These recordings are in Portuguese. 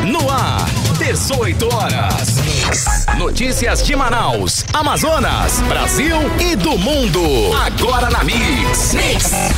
No ar, 18 horas. Notícias de Manaus, Amazonas, Brasil e do mundo. Agora na Mix.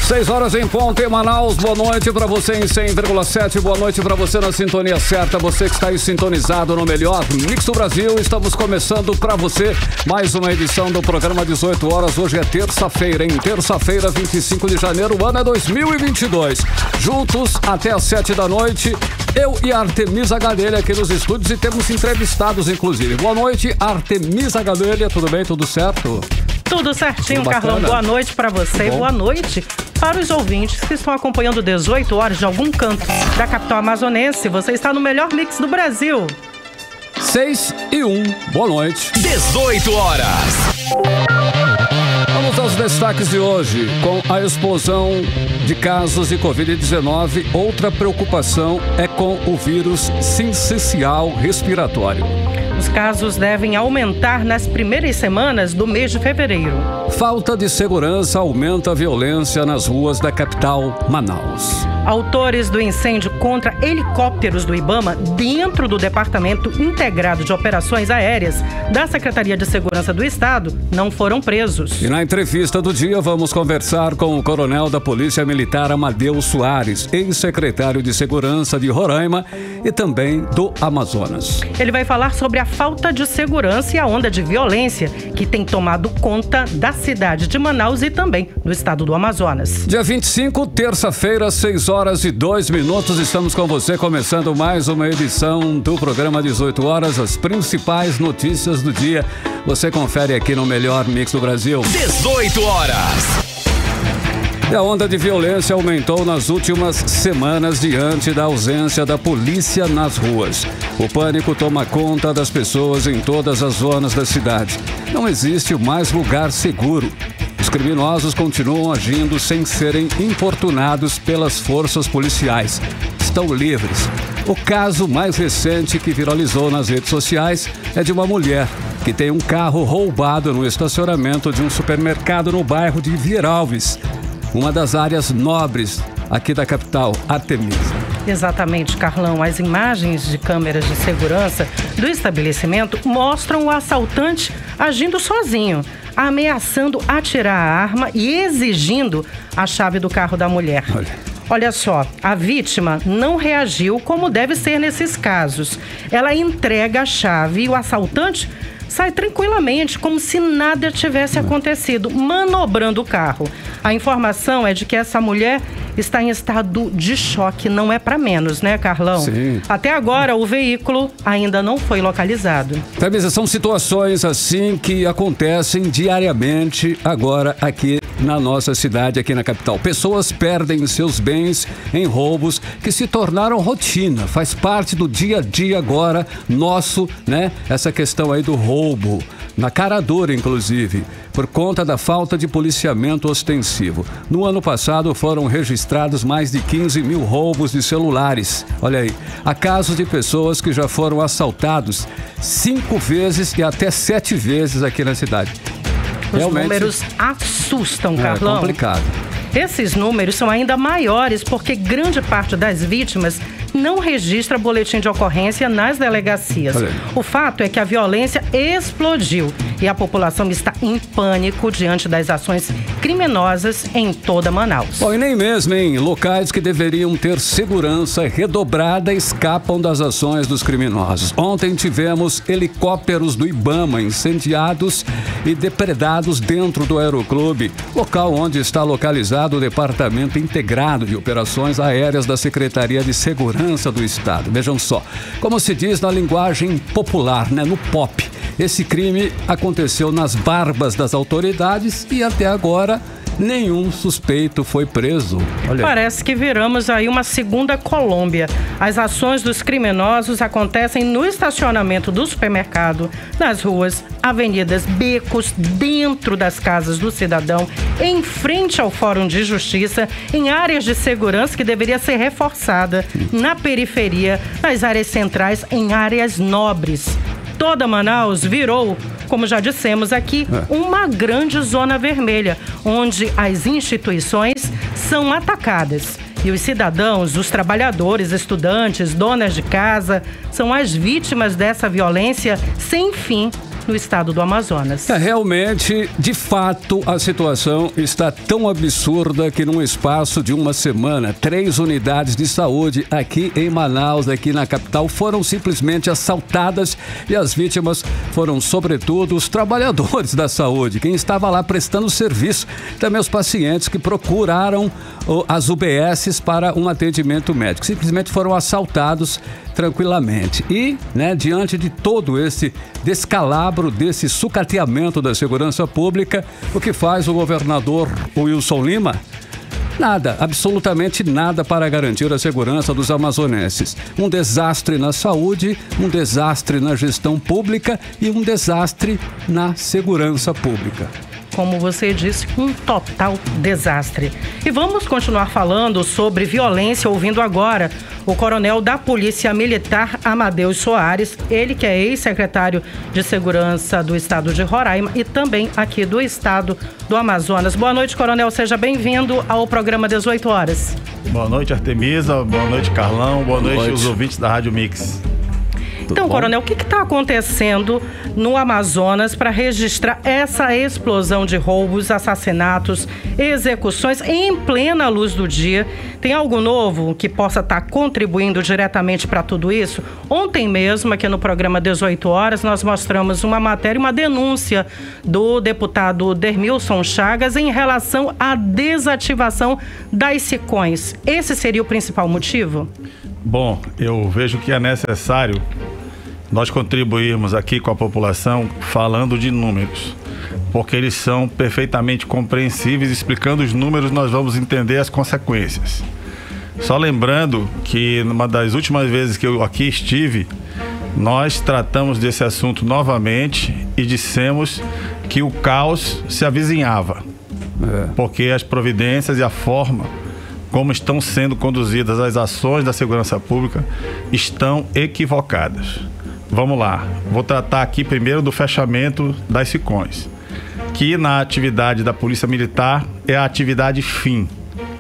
6 horas em ponto em Manaus. Boa noite pra você em 100,7. Boa noite pra você na sintonia certa. Você que está aí sintonizado no melhor Mix do Brasil. Estamos começando pra você mais uma edição do programa 18 horas. Hoje é terça-feira, hein? Terça-feira, 25 de janeiro. O ano é 2022. Juntos até às 7 da noite. Eu e a Artemisa Gadelha aqui nos estúdios e temos entrevistados, inclusive. Boa noite, Artemisa Gadelha. Tudo bem? Tudo certo? Tudo certinho, Carlão. Boa noite para você e boa noite para os ouvintes que estão acompanhando 18 horas de algum canto da capital amazonense. Você está no melhor mix do Brasil. 6:01. Boa noite. 18 horas. Vamos aos destaques de hoje. Com a explosão de casos de Covid-19, outra preocupação é com o vírus sincicial respiratório. Os casos devem aumentar nas primeiras semanas do mês de fevereiro. Falta de segurança aumenta a violência nas ruas da capital, Manaus. Autores do incêndio contra helicópteros do IBAMA dentro do Departamento Integrado de Operações Aéreas da Secretaria de Segurança do Estado não foram presos. E na entrevista do dia vamos conversar com o coronel da Polícia Militar Amadeu Soares, ex-secretário de Segurança de Roraima e também do Amazonas. Ele vai falar sobre a falta de segurança e a onda de violência que tem tomado conta da cidade de Manaus e também do estado do Amazonas. Dia 25, terça-feira, 6:02. Estamos com você, começando mais uma edição do programa 18 horas. As principais notícias do dia você confere aqui no melhor mix do Brasil. 18 horas. E a onda de violência aumentou nas últimas semanas diante da ausência da polícia nas ruas. O pânico toma conta das pessoas em todas as zonas da cidade. Não existe mais lugar seguro. Os criminosos continuam agindo sem serem importunados pelas forças policiais. Estão livres. O caso mais recente que viralizou nas redes sociais é de uma mulher que tem um carro roubado no estacionamento de um supermercado no bairro de Vieralves, uma das áreas nobres aqui da capital, Artemisa. Exatamente, Carlão. As imagens de câmeras de segurança do estabelecimento mostram o assaltante agindo sozinho, ameaçando atirar a arma e exigindo a chave do carro da mulher. Olha só, a vítima não reagiu como deve ser nesses casos. Ela entrega a chave e o assaltante sai tranquilamente, como se nada tivesse acontecido, manobrando o carro. A informação é de que essa mulher está em estado de choque, não é para menos, né, Carlão? Sim. Até agora, o veículo ainda não foi localizado. Talvez são situações assim que acontecem diariamente agora aqui na nossa cidade, aqui na capital. Pessoas perdem seus bens em roubos que se tornaram rotina, faz parte do dia a dia agora nosso, né? Essa questão aí do roubo, na cara dura, inclusive, por conta da falta de policiamento ostensivo. No ano passado foram registrados mais de 15 mil roubos de celulares. Olha aí, há casos de pessoas que já foram assaltados 5 vezes e até 7 vezes aqui na cidade. Os números assustam, Carlão. É complicado. Esses números são ainda maiores porque grande parte das vítimas não registra boletim de ocorrência nas delegacias. O fato é que a violência explodiu e a população está em pânico diante das ações criminosas em toda Manaus. Bom, e nem mesmo em locais que deveriam ter segurança redobrada escapam das ações dos criminosos. Ontem tivemos helicópteros do IBAMA incendiados e depredados dentro do Aeroclube, local onde está localizado o Departamento Integrado de Operações Aéreas da Secretaria de Segurança do Estado. Vejam só, como se diz na linguagem popular, né, no pop. Esse crime aconteceu nas barbas das autoridades e até agora nenhum suspeito foi preso. Olha. Parece que viramos aí uma segunda Colômbia. As ações dos criminosos acontecem no estacionamento do supermercado, nas ruas, avenidas, becos, dentro das casas do cidadão, em frente ao Fórum de Justiça, em áreas de segurança que deveria ser reforçada, na periferia, nas áreas centrais, em áreas nobres. Toda Manaus virou, como já dissemos aqui, uma grande zona vermelha, onde as instituições são atacadas. E os cidadãos, os trabalhadores, estudantes, donas de casa, são as vítimas dessa violência sem fim no estado do Amazonas. Realmente, de fato, a situação está tão absurda que num espaço de uma semana, 3 unidades de saúde aqui em Manaus, aqui na capital, foram simplesmente assaltadas e as vítimas foram, sobretudo, os trabalhadores da saúde, quem estava lá prestando serviço, também os pacientes que procuraram as UBSs para um atendimento médico. Simplesmente foram assaltados tranquilamente. E, diante de todo esse descalabro, desse sucateamento da segurança pública, o que faz o governador Wilson Lima? Nada, absolutamente nada para garantir a segurança dos amazonenses. Um desastre na saúde, um desastre na gestão pública e um desastre na segurança pública. Como você disse, um total desastre. E vamos continuar falando sobre violência, ouvindo agora o coronel da Polícia Militar, Amadeus Soares, ele que é ex-secretário de Segurança do estado de Roraima e também aqui do estado do Amazonas. Boa noite, coronel, seja bem-vindo ao programa 18 horas. Boa noite, Artemisa, boa noite, Carlão, boa noite aos ouvintes da Rádio Mix. Então, coronel, o que está acontecendo no Amazonas para registrar essa explosão de roubos, assassinatos, execuções em plena luz do dia? Tem algo novo que possa estar contribuindo diretamente para tudo isso? Ontem mesmo, aqui no programa 18 horas, nós mostramos uma matéria, uma denúncia do deputado Dermilson Chagas em relação à desativação das SICONs. Esse seria o principal motivo? Bom, eu vejo que é necessário nós contribuirmos aqui com a população falando de números, porque eles são perfeitamente compreensíveis. Explicando os números, nós vamos entender as consequências. Só lembrando que numa das últimas vezes que eu aqui estive, nós tratamos desse assunto novamente e dissemos que o caos se avizinhava, porque as providências e a forma como estão sendo conduzidas as ações da segurança pública estão equivocadas. Vamos lá, vou tratar aqui primeiro do fechamento das SICONs, que na atividade da Polícia Militar é a atividade fim,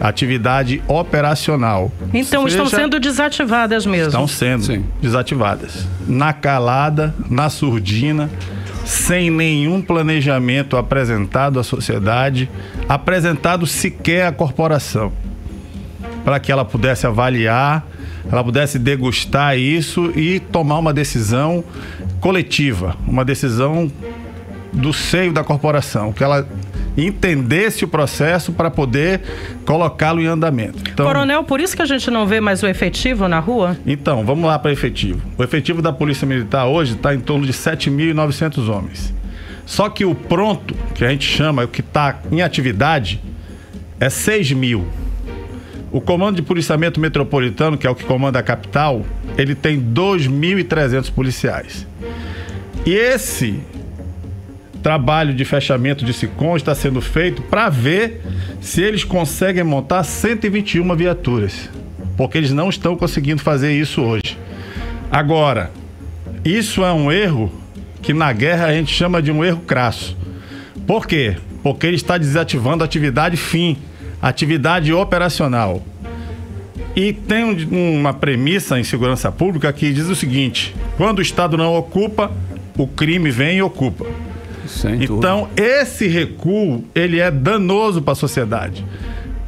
a atividade operacional. Então estão sendo desativadas mesmo? Estão sendo desativadas. Na calada, na surdina, sem nenhum planejamento apresentado à sociedade, apresentado sequer à corporação, para que ela pudesse avaliar, ela pudesse degustar isso e tomar uma decisão coletiva, uma decisão do seio da corporação, que ela entendesse o processo para poder colocá-lo em andamento. Então, coronel, por isso que a gente não vê mais o efetivo na rua? Então, vamos lá para o efetivo. O efetivo da Polícia Militar hoje está em torno de 7.900 homens. Só que o pronto, que a gente chama, o que está em atividade, é 6.000. O Comando de Policiamento Metropolitano, que é o que comanda a capital, ele tem 2.300 policiais. E esse trabalho de fechamento de SICON está sendo feito para ver se eles conseguem montar 121 viaturas, porque eles não estão conseguindo fazer isso hoje. Agora, isso é um erro que na guerra a gente chama de um erro crasso. Por quê? Porque ele está desativando a atividade fim, atividade operacional. E tem uma premissa em segurança pública que diz o seguinte: quando o Estado não ocupa, o crime vem e ocupa. Então, esse recuo, ele é danoso para a sociedade.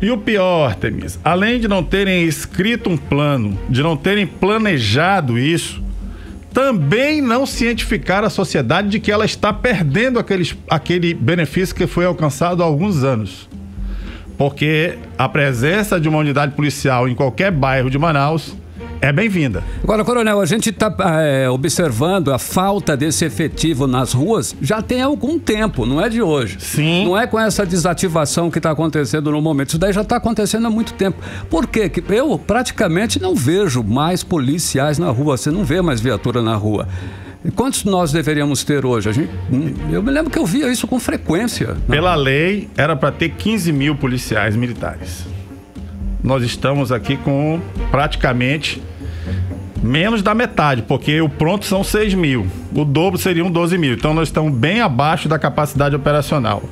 E o pior, Artemis, além de não terem escrito um plano, de não terem planejado isso, também não cientificaram a sociedade de que ela está perdendo aquele benefício que foi alcançado há alguns anos. Porque a presença de uma unidade policial em qualquer bairro de Manaus é bem-vinda. Agora, coronel, a gente está observando a falta desse efetivo nas ruas já tem algum tempo, não é de hoje. Sim. Não é com essa desativação que está acontecendo no momento. Isso daí já está acontecendo há muito tempo. Por quê? Que eu praticamente não vejo mais policiais na rua. Você não vê mais viatura na rua. Quantos nós deveríamos ter hoje? Eu me lembro que eu via isso com frequência. Pela lei, era para ter 15.000 policiais militares. Nós estamos aqui com praticamente menos da metade, porque o pronto são 6.000. O dobro seriam 12.000. Então nós estamos bem abaixo da capacidade operacional.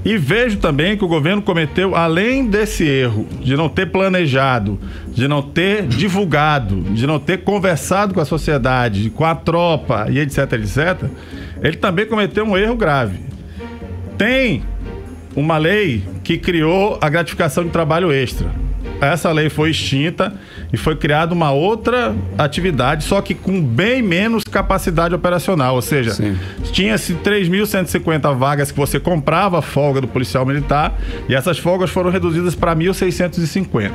E vejo também que o governo cometeu, além desse erro de não ter planejado, de não ter divulgado, de não ter conversado com a sociedade, com a tropa e etc, ele também cometeu um erro grave. Tem uma lei que criou a gratificação de trabalho extra. Essa lei foi extinta e foi criada uma outra atividade, só que com bem menos capacidade operacional. Ou seja, tinha-se 3.150 vagas que você comprava a folga do policial militar e essas folgas foram reduzidas para 1.650.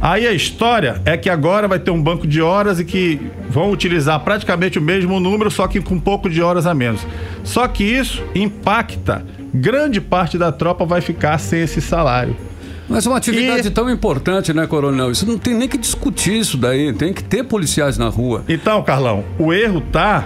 Aí a história é que agora vai ter um banco de horas e que vão utilizar praticamente o mesmo número, só que com um pouco de horas a menos. Só que isso impacta, grande parte da tropa vai ficar sem esse salário. Mas uma atividade tão importante, né, coronel? Isso não tem nem que discutir isso daí, tem que ter policiais na rua. Então, Carlão, o erro tá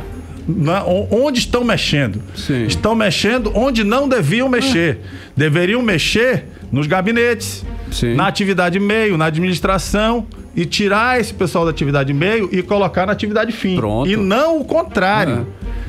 onde estão mexendo. Sim. Estão mexendo onde não deviam mexer. Deveriam mexer nos gabinetes, na atividade meio, na administração, e tirar esse pessoal da atividade meio e colocar na atividade fim. Pronto. E não o contrário.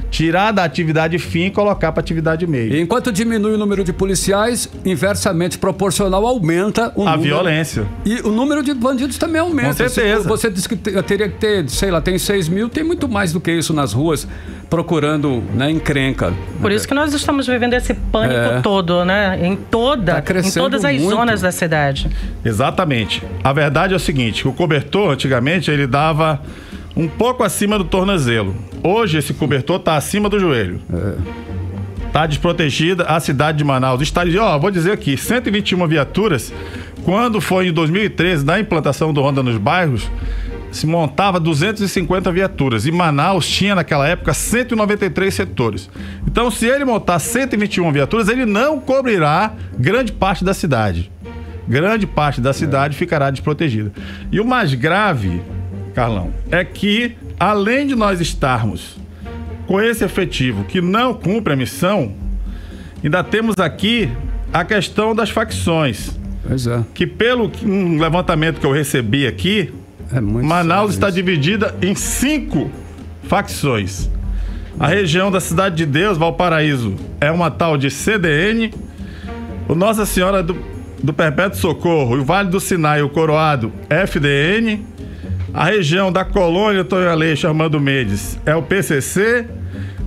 Tirar da atividade fim e colocar para atividade meio. E enquanto diminui o número de policiais, inversamente proporcional aumenta a violência. E o número de bandidos também aumenta. Com certeza. Você disse que teria que ter, sei lá, tem 6 mil, tem muito mais do que isso nas ruas, procurando, né, encrenca. Por isso que nós estamos vivendo esse pânico todo, né? Em todas as zonas da cidade. Exatamente. A verdade é o seguinte, o cobertor, antigamente, ele dava um pouco acima do tornozelo. Hoje esse cobertor está acima do joelho. Está desprotegida a cidade de Manaus. Vou dizer aqui, 121 viaturas. Quando foi em 2013, na implantação do Ronda nos Bairros, se montava 250 viaturas. E Manaus tinha naquela época 193 setores. Então, se ele montar 121 viaturas, ele não cobrirá grande parte da cidade. Grande parte da cidade ficará desprotegida. E o mais grave, Carlão, é que além de nós estarmos com esse efetivo que não cumpre a missão, ainda temos aqui a questão das facções. Pois é. Que pelo um levantamento que eu recebi aqui, Manaus está dividida em 5 facções. A região da Cidade de Deus, Valparaíso, é uma tal de CDN. O Nossa Senhora do Perpétuo Socorro e o Vale do Sinai, o Coroado, FDN. A região da Colônia Tonho Aleixo, Armando Mendes, é o PCC.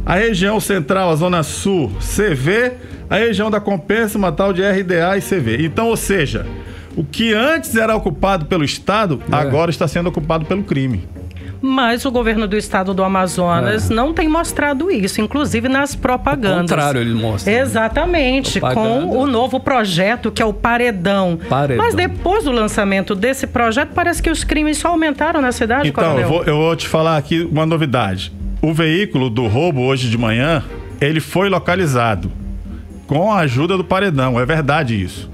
A região central, a Zona Sul, CV. A região da Compensa, uma tal de RDA e CV. Então, ou seja, o que antes era ocupado pelo Estado, agora está sendo ocupado pelo crime. Mas o governo do estado do Amazonas não tem mostrado isso, inclusive nas propagandas. Ao contrário, ele mostra. Exatamente, com o novo projeto que é o Paredão. Mas depois do lançamento desse projeto, parece que os crimes só aumentaram na cidade, Então, eu vou te falar aqui uma novidade. O veículo do roubo hoje de manhã, ele foi localizado com a ajuda do Paredão, é verdade isso.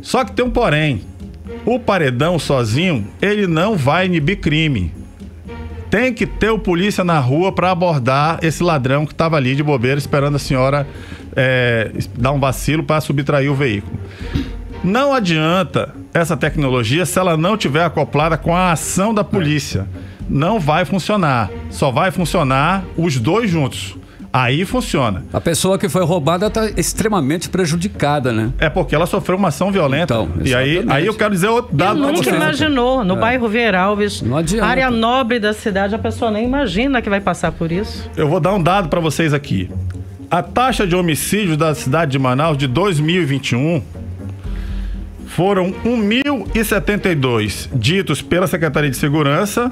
Só que tem um porém. O Paredão sozinho, ele não vai inibir crime. Tem que ter o polícia na rua para abordar esse ladrão que estava ali de bobeira esperando a senhora dar um vacilo para subtrair o veículo. Não adianta essa tecnologia se ela não tiver acoplada com a ação da polícia. Não vai funcionar. Só vai funcionar os dois juntos. Aí funciona. A pessoa que foi roubada está extremamente prejudicada, né? É porque ela sofreu uma ação violenta. Então, e aí eu quero dizer outro dado. Nunca imaginou, no bairro Veralves, área nobre da cidade, a pessoa nem imagina que vai passar por isso. Eu vou dar um dado para vocês aqui. A taxa de homicídios da cidade de Manaus de 2021 foram 1.072 ditos pela Secretaria de Segurança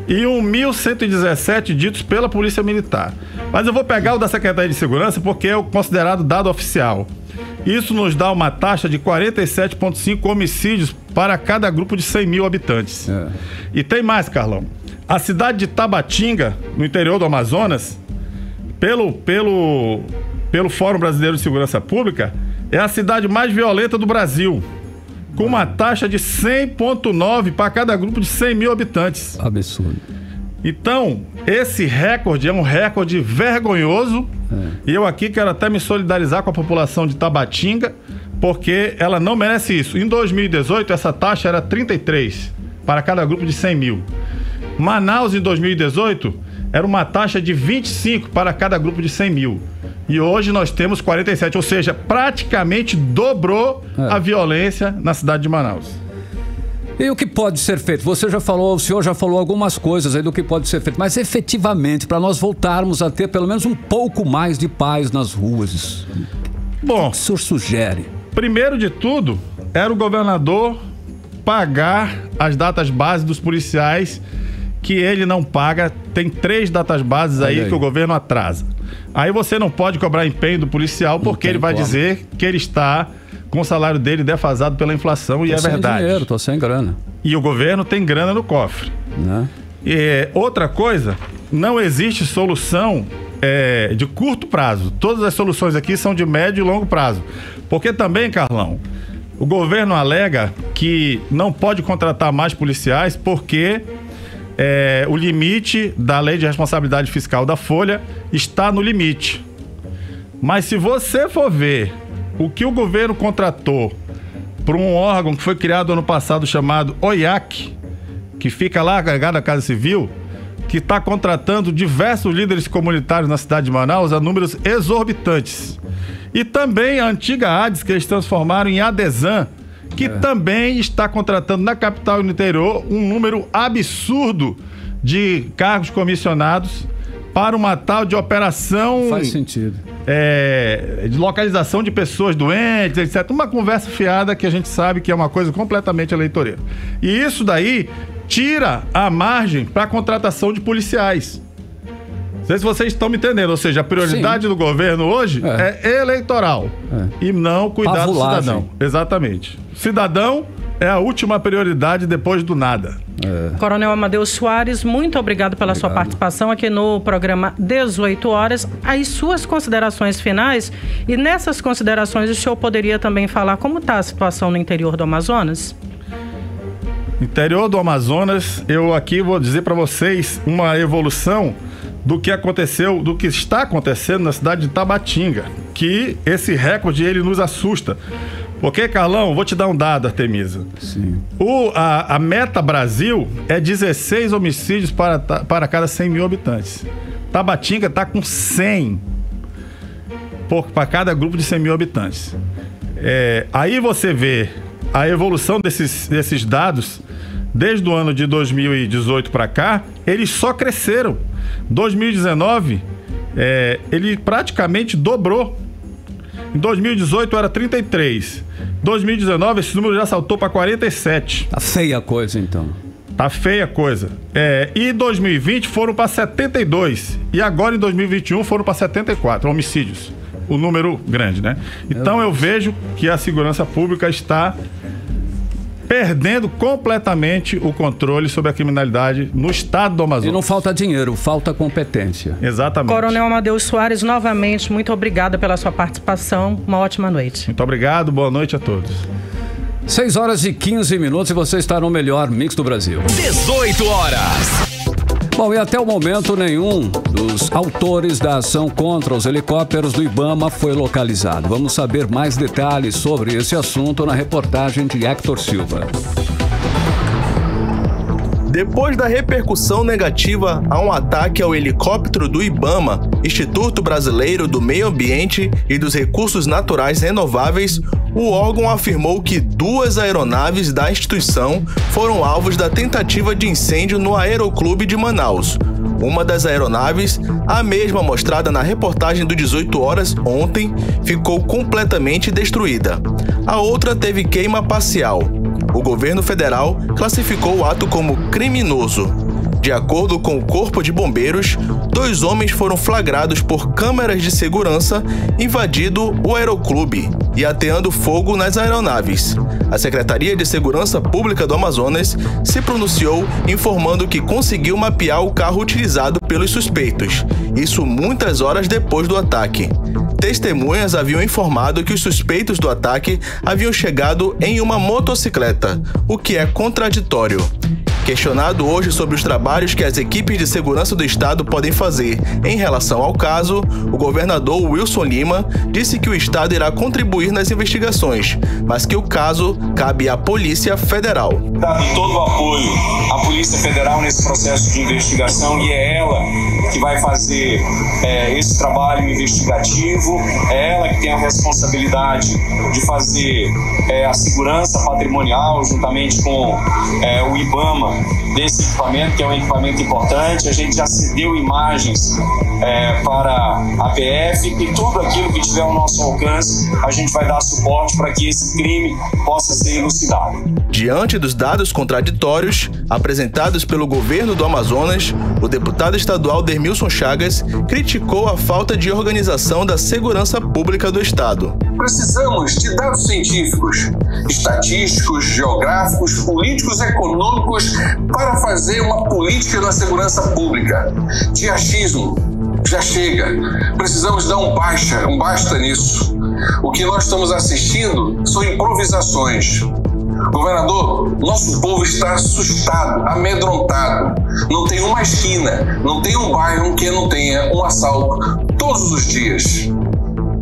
e 1.117 ditos pela Polícia Militar. Mas eu vou pegar o da Secretaria de Segurança porque é o considerado dado oficial. Isso nos dá uma taxa de 47,5 homicídios para cada grupo de 100 mil habitantes. E tem mais, Carlão. A cidade de Tabatinga, no interior do Amazonas, pelo Fórum Brasileiro de Segurança Pública, é a cidade mais violenta do Brasil, com uma taxa de 100,9 para cada grupo de 100 mil habitantes. Absurdo. Então, esse recorde é um recorde vergonhoso. E eu aqui quero até me solidarizar com a população de Tabatinga, porque ela não merece isso. Em 2018, essa taxa era 33 para cada grupo de 100 mil. Manaus, em 2018, era uma taxa de 25 para cada grupo de 100 mil. E hoje nós temos 47, ou seja, praticamente dobrou a violência na cidade de Manaus. E o que pode ser feito? O senhor já falou algumas coisas aí do que pode ser feito, mas efetivamente, para nós voltarmos a ter pelo menos um pouco mais de paz nas ruas, bom, o que o senhor sugere? Primeiro de tudo, era o governador pagar as datas base dos policiais, que ele não paga. Tem 3 datas bases aí que o governo atrasa. Aí você não pode cobrar empenho do policial, porque ele vai dizer que ele está com o salário dele defasado pela inflação, e é verdade. Dinheiro, tô sem grana. E o governo tem grana no cofre. Né? E outra coisa, não existe solução de curto prazo. Todas as soluções aqui são de médio e longo prazo. Porque também, Carlão, o governo alega que não pode contratar mais policiais porque o limite da Lei de Responsabilidade Fiscal da Folha está no limite. Mas se você for ver o que o governo contratou por um órgão que foi criado ano passado chamado OIAC, que fica lá agregado à Casa Civil, que está contratando diversos líderes comunitários na cidade de Manaus a números exorbitantes. E também a antiga ADES, que eles transformaram em ADESAN, que também está contratando na capital e no interior um número absurdo de cargos comissionados para uma tal de operação... Faz sentido. De localização de pessoas doentes, etc. Uma conversa fiada que a gente sabe que é uma coisa completamente eleitoreira. E isso daí tira a margem para a contratação de policiais. Não sei se vocês estão me entendendo, ou seja, a prioridade do governo hoje é eleitoral e não cuidar do cidadão. Exatamente. Cidadão é a última prioridade depois do nada. Coronel Amadeu Soares, muito obrigado pela sua participação aqui no programa 18 horas. As suas considerações finais, e nessas considerações o senhor poderia também falar como está a situação no interior do Amazonas? Interior do Amazonas, eu aqui vou dizer para vocês uma evolução do que aconteceu, do que está acontecendo na cidade de Tabatinga, que esse recorde ele nos assusta. Porque, Carlão, vou te dar um dado, Artemisa. Sim. A meta Brasil é 16 homicídios para cada 100 mil habitantes. Tabatinga está com 100 para cada grupo de 100 mil habitantes. Aí você vê a evolução desses dados desde o ano de 2018 para cá, eles só cresceram. 2019, ele praticamente dobrou. Em 2018 era 33. 2019 esse número já saltou para 47. Tá feia a coisa, então. Tá feia a coisa. E 2020 foram para 72. E agora em 2021 foram para 74 homicídios. O número grande, né? Então eu vejo que a segurança pública está perdendo completamente o controle sobre a criminalidade no estado do Amazonas. E não falta dinheiro, falta competência. Exatamente. Coronel Amadeu Soares, novamente, muito obrigada pela sua participação. Uma ótima noite. Muito obrigado, boa noite a todos. 6 horas e 15 minutos e você está no melhor mix do Brasil. 18 horas. Bom, e até o momento nenhum dos autores da ação contra os helicópteros do Ibama foi localizado. Vamos saber mais detalhes sobre esse assunto na reportagem de Hector Silva. Depois da repercussão negativa a um ataque ao helicóptero do Ibama, Instituto Brasileiro do Meio Ambiente e dos Recursos Naturais Renováveis, o órgão afirmou que 2 aeronaves da instituição foram alvos da tentativa de incêndio no Aeroclube de Manaus. Uma das aeronaves, a mesma mostrada na reportagem do 18 horas ontem, ficou completamente destruída. A outra teve queima parcial. O governo federal classificou o ato como criminoso. De acordo com o Corpo de Bombeiros, 2 homens foram flagrados por câmeras de segurança invadindo o aeroclube e ateando fogo nas aeronaves. A Secretaria de Segurança Pública do Amazonas se pronunciou informando que conseguiu mapear o carro utilizado pelos suspeitos, isso muitas horas depois do ataque. Testemunhas haviam informado que os suspeitos do ataque haviam chegado em uma motocicleta, o que é contraditório. Questionado hoje sobre os trabalhos que as equipes de segurança do estado podem fazer em relação ao caso, o governador Wilson Lima disse que o estado irá contribuir nas investigações, mas que o caso cabe à Polícia Federal. Dado todo o apoio à Polícia Federal nesse processo de investigação, e é ela que vai fazer esse trabalho investigativo, é ela que tem a responsabilidade de fazer a segurança patrimonial juntamente com o IBAMA desse equipamento, que é um equipamento importante. A gente já cedeu imagens para a PF e tudo aquilo que tiver ao nosso alcance, a gente vai dar suporte para que esse crime possa ser elucidado. Diante dos dados contraditórios apresentados pelo governo do Amazonas, o deputado estadual Dermilson Chagas criticou a falta de organização da segurança pública do estado. Precisamos de dados científicos, estatísticos, geográficos, políticos, econômicos para fazer uma política na segurança pública. De achismo já chega. Precisamos dar um basta nisso. O que nós estamos assistindo são improvisações. Governador, nosso povo está assustado, amedrontado. Não tem uma esquina, não tem um bairro que não tenha um assalto todos os dias.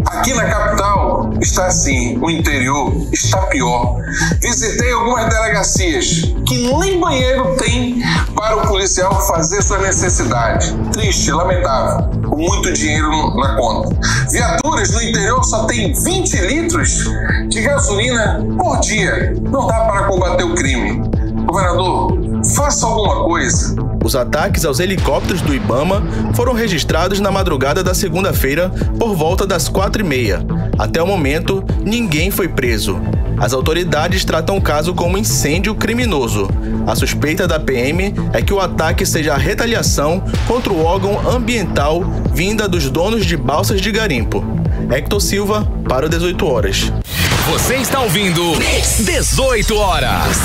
Aqui na capital está assim, o interior está pior. Visitei algumas delegacias que nem banheiro tem para o policial fazer sua necessidade. Triste, lamentável, com muito dinheiro na conta. Viaturas no interior só tem 20 litros de gasolina por dia. Não dá para combater o crime. Governador, faça alguma coisa. Os ataques aos helicópteros do IBAMA foram registrados na madrugada da segunda-feira por volta das 4h30. Até o momento, ninguém foi preso. As autoridades tratam o caso como incêndio criminoso. A suspeita da PM é que o ataque seja a retaliação contra o órgão ambiental vinda dos donos de balsas de garimpo. Hector Silva, para o 18 horas. Você está ouvindo 18 horas.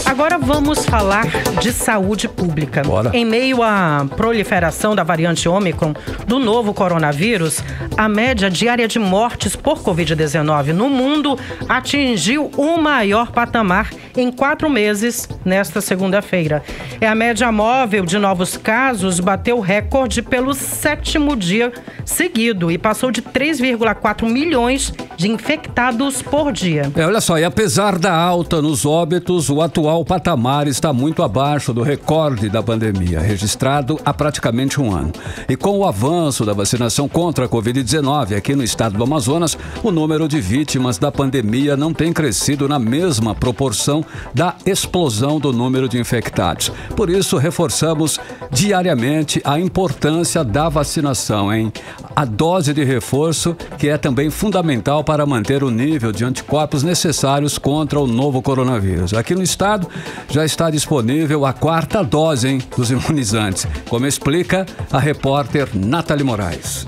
Agora vamos falar de saúde pública. Bora. Em meio à proliferação da variante Ômicron do novo coronavírus, a média diária de mortes por Covid-19 no mundo atingiu o maior patamar em 4 meses nesta segunda-feira. A média móvel de novos casos bateu recorde pelo 7º dia seguido e passou de 3,4 milhões de infectados por dia. Olha só, e apesar da alta nos óbitos, o atual patamar está muito abaixo do recorde da pandemia, registrado há praticamente um ano. E com o avanço da vacinação contra a Covid-19 aqui no estado do Amazonas, o número de vítimas da pandemia não tem crescido na mesma proporção da explosão do número de infectados. Por isso, reforçamos diariamente a importância da vacinação, hein? A dose de reforço, que é também fundamental para manter o nível de anticorpos necessários contra o novo coronavírus. Aqui no estado já está disponível a 4ª dose, hein, dos imunizantes, como explica a repórter Nathalie Moraes.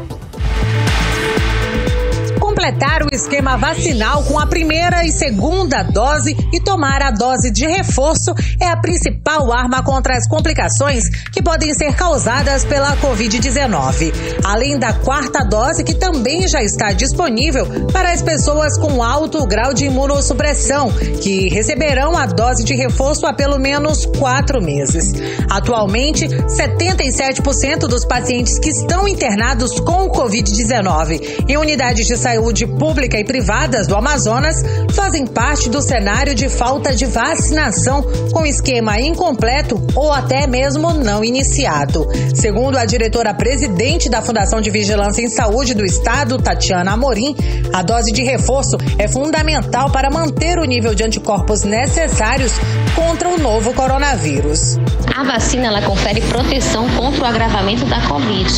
Completar o esquema vacinal com a primeira e segunda dose e tomar a dose de reforço é a principal arma contra as complicações que podem ser causadas pela Covid-19. Além da 4ª dose, que também já está disponível para as pessoas com alto grau de imunossupressão, que receberão a dose de reforço há pelo menos 4 meses. Atualmente, 77% dos pacientes que estão internados com Covid-19 em unidades de saúde pública e privadas do Amazonas fazem parte do cenário de falta de vacinação com esquema incompleto ou até mesmo não iniciado. Segundo a diretora-presidente da Fundação de Vigilância em Saúde do Estado, Tatiana Amorim, a dose de reforço é fundamental para manter o nível de anticorpos necessários contra o novo coronavírus. A vacina ela confere proteção contra o agravamento da Covid.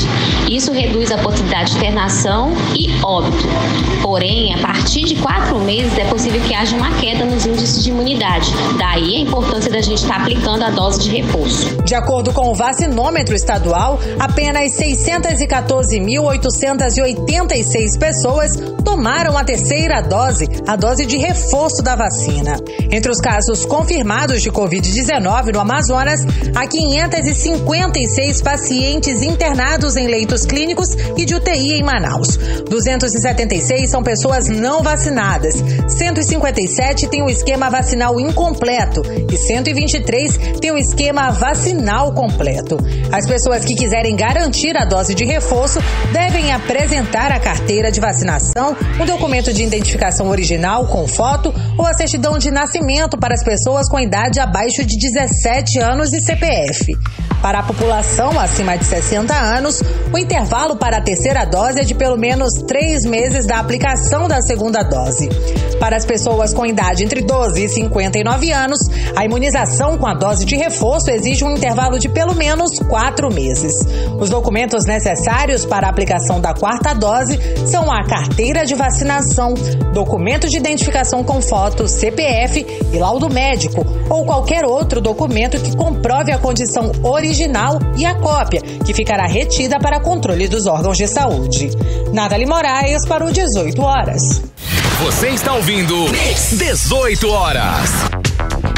Isso reduz a possibilidade de internação e óbito. Porém, a partir de 4 meses é possível que haja uma queda nos índices de imunidade. Daí a importância da gente estar aplicando a dose de reforço. De acordo com o vacinômetro estadual, apenas 614.886 pessoas tomaram a 3ª dose, a dose de reforço da vacina. Entre os casos confirmados confirmados de Covid-19 no Amazonas, há 556 pacientes internados em leitos clínicos e de UTI em Manaus. 276 são pessoas não vacinadas, 157 têm o esquema vacinal incompleto e 123 têm o esquema vacinal completo. As pessoas que quiserem garantir a dose de reforço devem apresentar a carteira de vacinação, um documento de identificação original com foto ou a certidão de nascimento para as pessoas com idade abaixo de 17 anos e CPF. Para a população acima de 60 anos, o intervalo para a terceira dose é de pelo menos 3 meses da aplicação da segunda dose. Para as pessoas com idade entre 12 e 59 anos, a imunização com a dose de reforço exige um intervalo de pelo menos 4 meses. Os documentos necessários para a aplicação da quarta dose são a carteira de vacinação, documento de identificação com foto, CPF e laudo médico ou qualquer outro documento que comprove a condição original e a cópia, que ficará retida para controle dos órgãos de saúde. Nathalie Moraes para o 18 horas. Você está ouvindo 18 horas.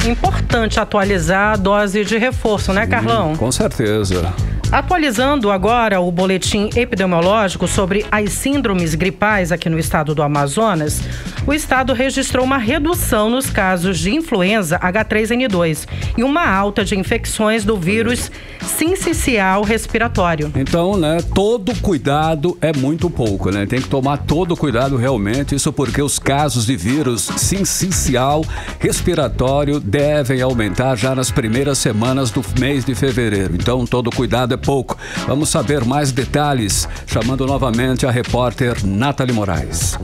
Importante atualizar a dose de reforço, né, Carlão? Com certeza. Atualizando agora o boletim epidemiológico sobre as síndromes gripais aqui no estado do Amazonas, o estado registrou uma redução nos casos de influenza H3N2 e uma alta de infecções do vírus sincicial respiratório. Então, né, todo cuidado é muito pouco, né? Tem que tomar todo cuidado realmente, isso porque os casos de vírus sincicial respiratório devem aumentar já nas primeiras semanas do mês de fevereiro. Então, todo cuidado é pouco. Vamos saber mais detalhes, chamando novamente a repórter Nathalie Moraes.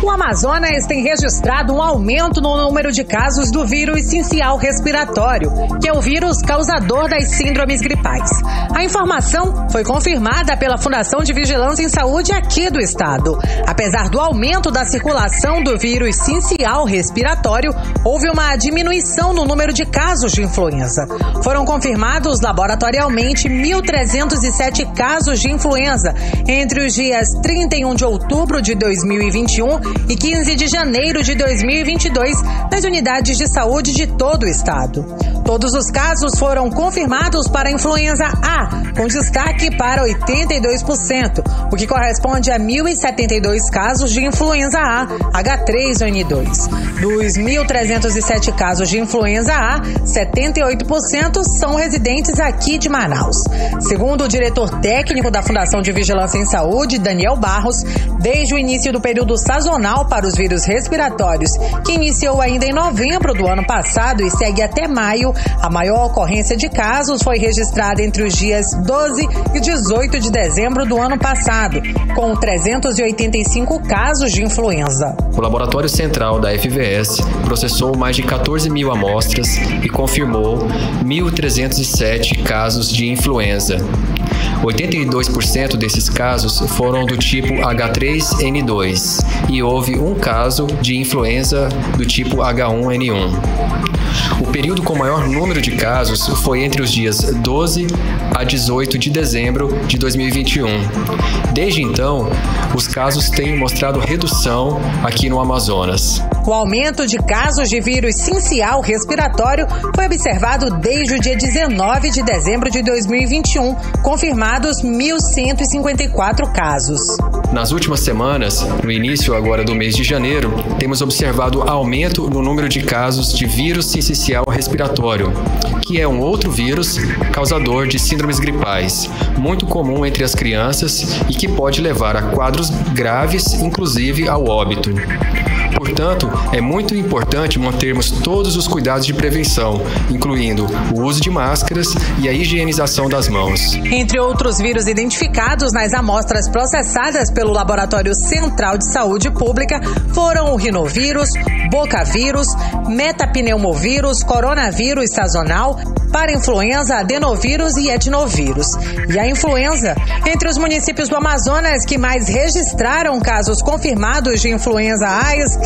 O Amazonas tem registrado um aumento no número de casos do vírus sincicial respiratório, que é o vírus causador das síndromes gripais. A informação foi confirmada pela Fundação de Vigilância em Saúde aqui do estado. Apesar do aumento da circulação do vírus sincicial respiratório, houve uma diminuição no número de casos de influenza. Foram confirmados laboratorialmente 1.307 casos de influenza entre os dias 31 de outubro de 2021 e 15 de janeiro de 2022 nas unidades de saúde de todo o estado. Todos os casos foram confirmados para a influenza A, com destaque para 82%, o que corresponde a 1.072 casos de influenza A H3N2. Dos 1.307 casos de influenza A, 78% são residentes aqui de Manaus. Segundo o diretor técnico da Fundação de Vigilância em Saúde, Daniel Barros, desde o início do período sazonal para os vírus respiratórios, que iniciou ainda em novembro do ano passado e segue até maio, a maior ocorrência de casos foi registrada entre os dias 12 e 18 de dezembro do ano passado, com 385 casos de influenza. O Laboratório Central da FVS processou mais de 14 mil amostras e confirmou 1.307 casos de influenza. 82% desses casos foram do tipo H3N2 e houve um caso de influenza do tipo H1N1. O período com maior número de casos foi entre os dias 12 a 18 de dezembro de 2021. Desde então, os casos têm mostrado redução aqui no Amazonas. O aumento de casos de vírus sincicial respiratório foi observado desde o dia 19 de dezembro de 2021, confirmados 1.154 casos. Nas últimas semanas, no início agora do mês de janeiro, temos observado aumento no número de casos de vírus sincicial respiratório, que é um outro vírus causador de síndromes gripais, muito comum entre as crianças e que pode levar a quadros graves, inclusive ao óbito. Portanto, é muito importante mantermos todos os cuidados de prevenção, incluindo o uso de máscaras e a higienização das mãos. Entre outros vírus identificados nas amostras processadas pelo Laboratório Central de Saúde Pública foram o rinovírus, bocavírus, metapneumovírus, coronavírus sazonal, parainfluenza, adenovírus e etnovírus. E a influenza? Entre os municípios do Amazonas que mais registraram casos confirmados de influenza A estão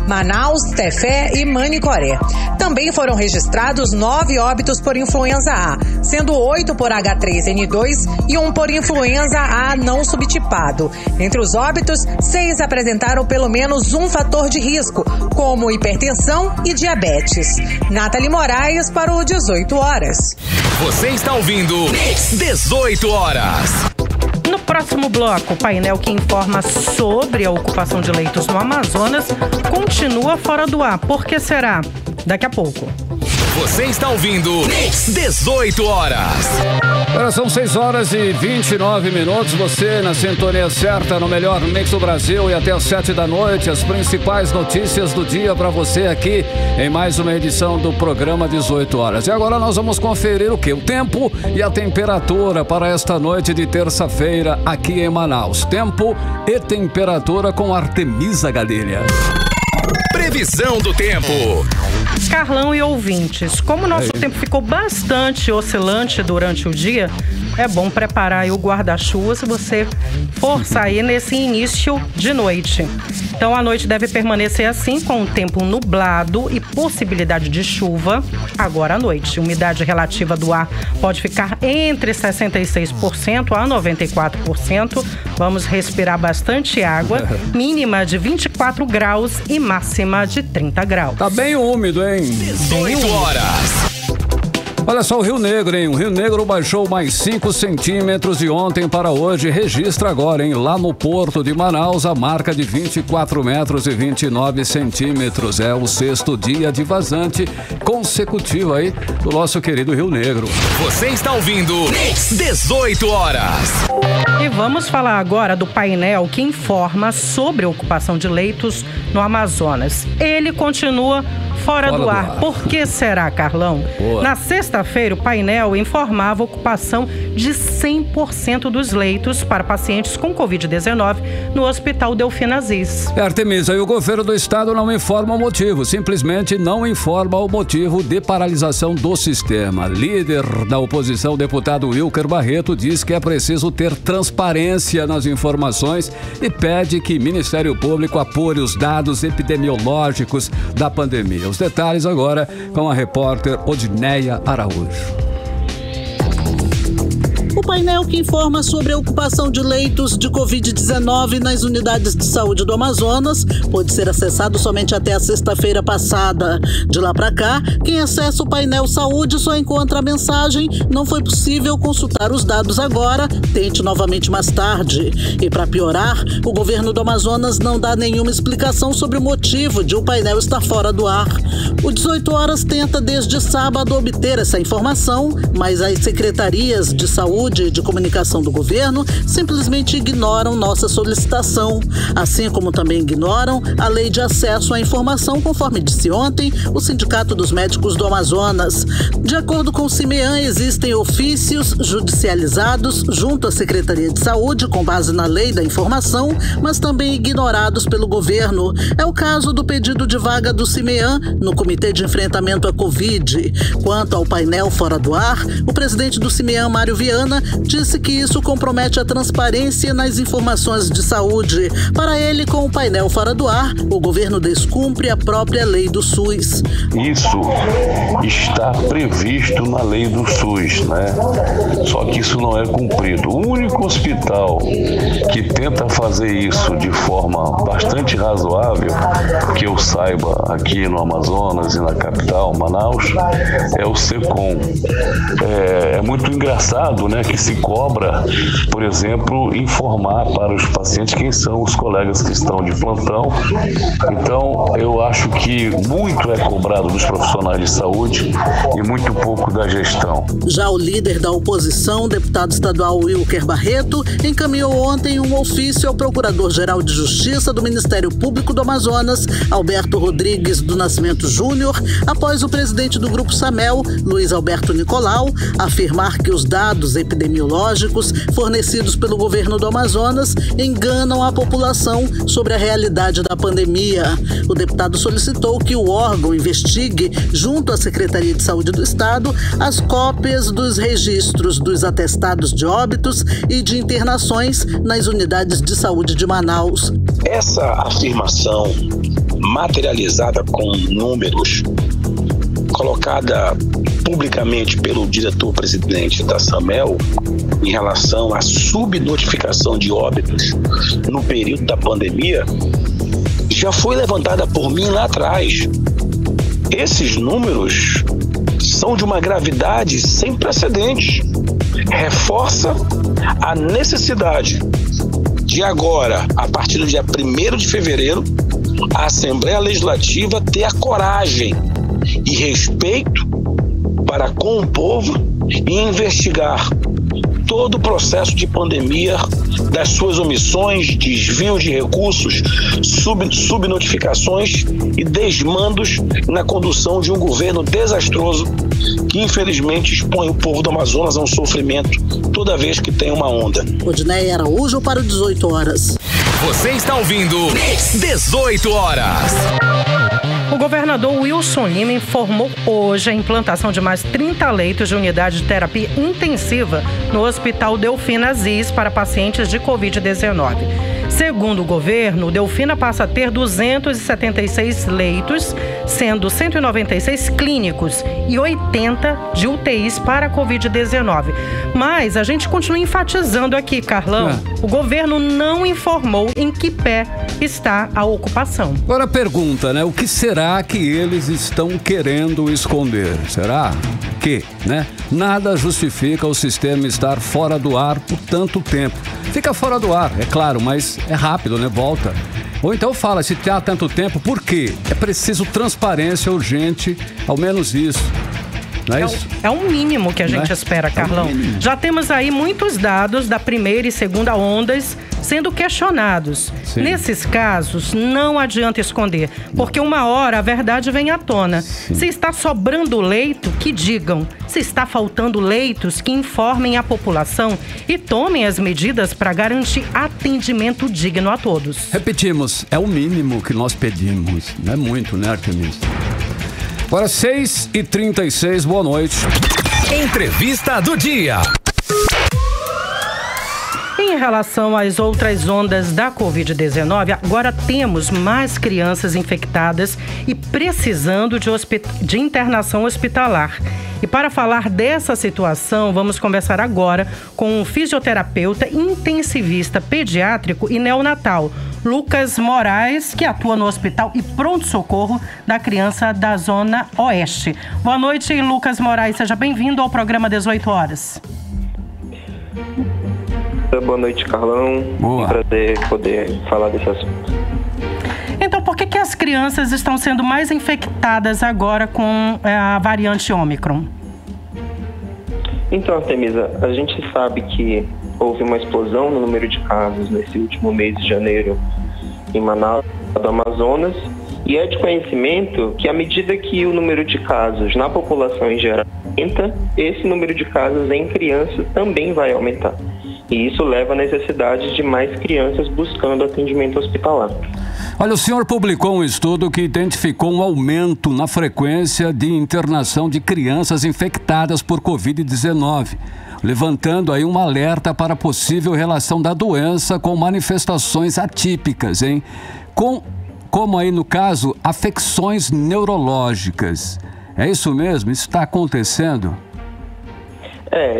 Manaus, Tefé e Manicoré. Também foram registrados 9 óbitos por influenza A, sendo 8 por H3N2 e 1 por influenza A não subtipado. Entre os óbitos, 6 apresentaram pelo menos um fator de risco, como hipertensão e diabetes. Nathalie Moraes para o 18 horas. Você está ouvindo 18 horas. No próximo bloco, o painel que informa sobre a ocupação de leitos no Amazonas continua fora do ar. Por que será? Daqui a pouco. Você está ouvindo 18 horas. São 6 horas e 29 minutos. Você na sintonia certa, no melhor mix do Brasil, e até às 7 da noite, as principais notícias do dia para você aqui em mais uma edição do programa 18 horas. E agora nós vamos conferir o quê? O tempo e a temperatura para esta noite de terça-feira aqui em Manaus. Tempo e temperatura com Artemisa Gadelha. Previsão do tempo. Carlão e ouvintes, como o nosso tempo ficou bastante oscilante durante o dia, é bom preparar aí o guarda-chuva se você for sair nesse início de noite. Então a noite deve permanecer assim, com o tempo nublado e possibilidade de chuva agora à noite. Umidade relativa do ar pode ficar entre 66% a 94%. Vamos respirar bastante água. Mínima de 24 graus e máxima de 30 graus. Tá bem úmido, hein? 18 horas. Olha só o Rio Negro, hein? O Rio Negro baixou mais 5 centímetros de ontem para hoje. Registra agora, hein? Lá no Porto de Manaus, a marca de 24 metros e 29 centímetros. É o 6º dia de vazante consecutivo aí do nosso querido Rio Negro. Você está ouvindo 18 horas. E vamos falar agora do painel que informa sobre a ocupação de leitos no Amazonas. Ele continua fora do ar. Por que será, Carlão? Boa. Na sexta-feira, o painel informava a ocupação de 100% dos leitos para pacientes com Covid-19 no Hospital Delfim Aziz. Artemisa, e o governo do estado não informa o motivo, simplesmente não informa o motivo de paralisação do sistema. Líder da oposição, deputado Wilker Barreto, diz que é preciso ter transparência nas informações e pede que o Ministério Público apure os dados epidemiológicos da pandemia. Os detalhes agora com a repórter Odineia Araújo. O painel que informa sobre a ocupação de leitos de Covid-19 nas unidades de saúde do Amazonas pôde ser acessado somente até a sexta-feira passada. De lá para cá, quem acessa o painel Saúde só encontra a mensagem: não foi possível consultar os dados agora, tente novamente mais tarde. E para piorar, o governo do Amazonas não dá nenhuma explicação sobre o motivo de o painel estar fora do ar. O 18 horas tenta desde sábado obter essa informação, mas as secretarias de saúde e de comunicação do governo simplesmente ignoram nossa solicitação, assim como também ignoram a lei de acesso à informação, conforme disse ontem o Sindicato dos Médicos do Amazonas. De acordo com o CIMEAN, existem ofícios judicializados junto à Secretaria de Saúde com base na lei da informação, mas também ignorados pelo governo. É o caso do pedido de vaga do CIMEAN no Comitê de Enfrentamento à Covid. Quanto ao painel fora do ar, o presidente do CIMEAN, Mário Viana, disse que isso compromete a transparência nas informações de saúde. Para ele, com o painel fora do ar, o governo descumpre a própria lei do SUS. Isso está previsto na lei do SUS, né? Só que isso não é cumprido. O único hospital que tenta fazer isso de forma bastante razoável, que eu saiba aqui no Amazonas e na capital, Manaus, é o SECOM. É muito engraçado, né, que se cobra, por exemplo, informar para os pacientes quem são os colegas que estão de plantão. Então, eu acho que muito é cobrado dos profissionais de saúde e muito pouco da gestão. Já o líder da oposição, deputado estadual Wilker Barreto, encaminhou ontem um ofício ao Procurador-Geral de Justiça do Ministério Público do Amazonas, Alberto Rodrigues do Nascimento Júnior, após o presidente do Grupo SAMEL, Luiz Alberto Nicolau, afirmar que os dados epidemiológicos fornecidos pelo governo do Amazonas enganam a população sobre a realidade da pandemia. O deputado solicitou que o órgão investigue, junto à Secretaria de Saúde do Estado, as cópias dos registros dos atestados de óbitos e de internações nas unidades de saúde de Manaus. Essa afirmação materializada com números, colocada publicamente pelo diretor-presidente da SAMEL em relação à subnotificação de óbitos no período da pandemia, já foi levantada por mim lá atrás. Esses números são de uma gravidade sem precedentes. Reforça a necessidade de agora, a partir do dia 1º de fevereiro, a Assembleia Legislativa ter a coragem e respeito para com o povo e investigar todo o processo de pandemia, das suas omissões, desvio de recursos, subnotificações e desmandos na condução de um governo desastroso que infelizmente expõe o povo do Amazonas a um sofrimento toda vez que tem uma onda. Odneia Araújo para o 18 horas. Você está ouvindo 18 horas. O governador Wilson Lima informou hoje a implantação de mais 30 leitos de unidade de terapia intensiva no Hospital Delfina Aziz para pacientes de Covid-19. Segundo o governo, o Delfina passa a ter 276 leitos, sendo 196 clínicos e 80 de UTIs para a Covid-19. Mas a gente continua enfatizando aqui, Carlão, o governo não informou em que pé está a ocupação. Agora a pergunta, né? O que será que eles estão querendo esconder? Será que, né? Nada justifica o sistema estar fora do ar por tanto tempo. Fica fora do ar, é claro, mas é rápido, né? Volta. Ou então fala, se há tanto tempo, por quê? É preciso transparência urgente, ao menos isso. Não é isso? É um mínimo que a gente espera, Carlão. Já temos aí muitos dados da primeira e segunda ondas sendo questionados. Sim. Nesses casos, não adianta esconder, porque uma hora a verdade vem à tona. Sim. Se está sobrando leito, que digam. Se está faltando leitos, que informem a população e tomem as medidas para garantir atendimento digno a todos. Repetimos, é o mínimo que nós pedimos. Não é muito, né, Artemis? Agora 6h36, boa noite. Entrevista do dia. Em relação às outras ondas da Covid-19, agora temos mais crianças infectadas e precisando de internação hospitalar. E para falar dessa situação, vamos conversar agora com um fisioterapeuta intensivista pediátrico e neonatal, Lucas Moraes, que atua no Hospital e Pronto-Socorro da Criança da Zona Oeste. Boa noite, Lucas Moraes. Seja bem-vindo ao programa 18 horas. Boa noite, Carlão. Boa. Um prazer poder falar desse assunto. Então, por que as crianças estão sendo mais infectadas agora com a variante Ômicron? Então, Artemisa, a gente sabe que houve uma explosão no número de casos nesse último mês de janeiro em Manaus, do Amazonas, e é de conhecimento que à medida que o número de casos na população em geral aumenta, esse número de casos em crianças também vai aumentar. E isso leva à necessidade de mais crianças buscando atendimento hospitalar. Olha, o senhor publicou um estudo que identificou um aumento na frequência de internação de crianças infectadas por Covid-19, levantando aí um alerta para a possível relação da doença com manifestações atípicas, hein? Como aí no caso, afecções neurológicas. É isso mesmo? Isso está acontecendo?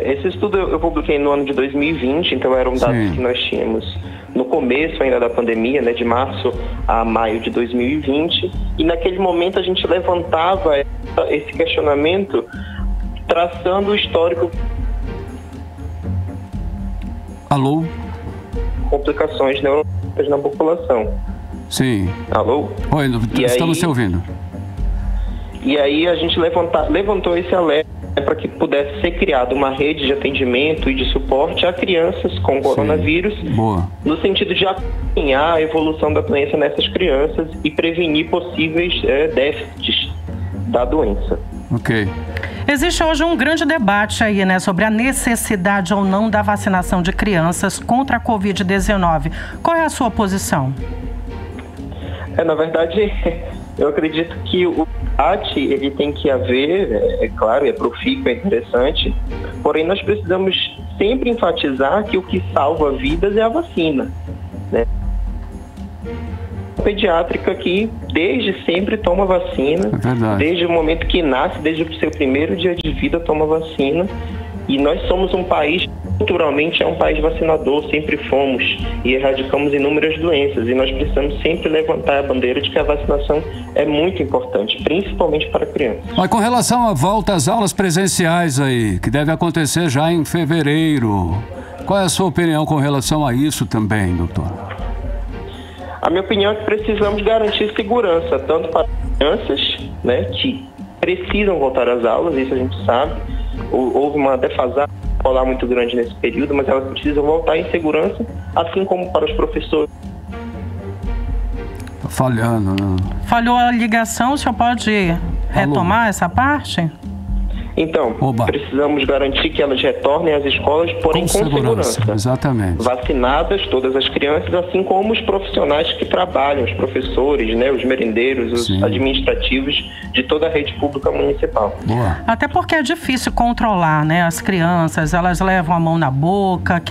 Esse estudo eu publiquei no ano de 2020, então eram dados que nós tínhamos no começo ainda da pandemia, né, de março a maio de 2020, e naquele momento a gente levantava esse questionamento traçando o histórico. Alô? Complicações neurológicas na população. Sim. Alô? Oi, estamos te ouvindo. E aí a gente levantou esse alerta para que pudesse ser criada uma rede de atendimento e de suporte a crianças com coronavírus, no sentido de acompanhar a evolução da doença nessas crianças e prevenir possíveis déficits da doença. Ok. Existe hoje um grande debate aí, né, sobre a necessidade ou não da vacinação de crianças contra a Covid-19. Qual é a sua posição? Na verdade, eu acredito que o debate ele tem que haver, é claro, é profícuo, é interessante, porém nós precisamos sempre enfatizar que o que salva vidas é a vacina, né? A pediátrica que desde sempre toma vacina, desde o momento que nasce, desde o seu primeiro dia de vida toma vacina, E nós somos um país, culturalmente, é um país vacinador, sempre fomos, e erradicamos inúmeras doenças. E nós precisamos sempre levantar a bandeira de que a vacinação é muito importante, principalmente para crianças. Mas com relação à volta às aulas presenciais aí, que deve acontecer já em fevereiro, qual é a sua opinião com relação a isso também, doutor? A minha opinião é que precisamos garantir segurança, tanto para crianças, né, que precisam voltar às aulas, isso a gente sabe. Houve uma defasagem escolar muito grande nesse período, mas elas precisam voltar em segurança, assim como para os professores. Tá falhando, né? Falhou a ligação, o senhor pode retomar essa parte? Então, precisamos garantir que elas retornem às escolas, porém com segurança. Exatamente. Vacinadas, todas as crianças, assim como os profissionais que trabalham, os professores, né, os merendeiros, os administrativos de toda a rede pública municipal. Boa. Até porque é difícil controlar, né? As crianças, elas levam a mão na boca,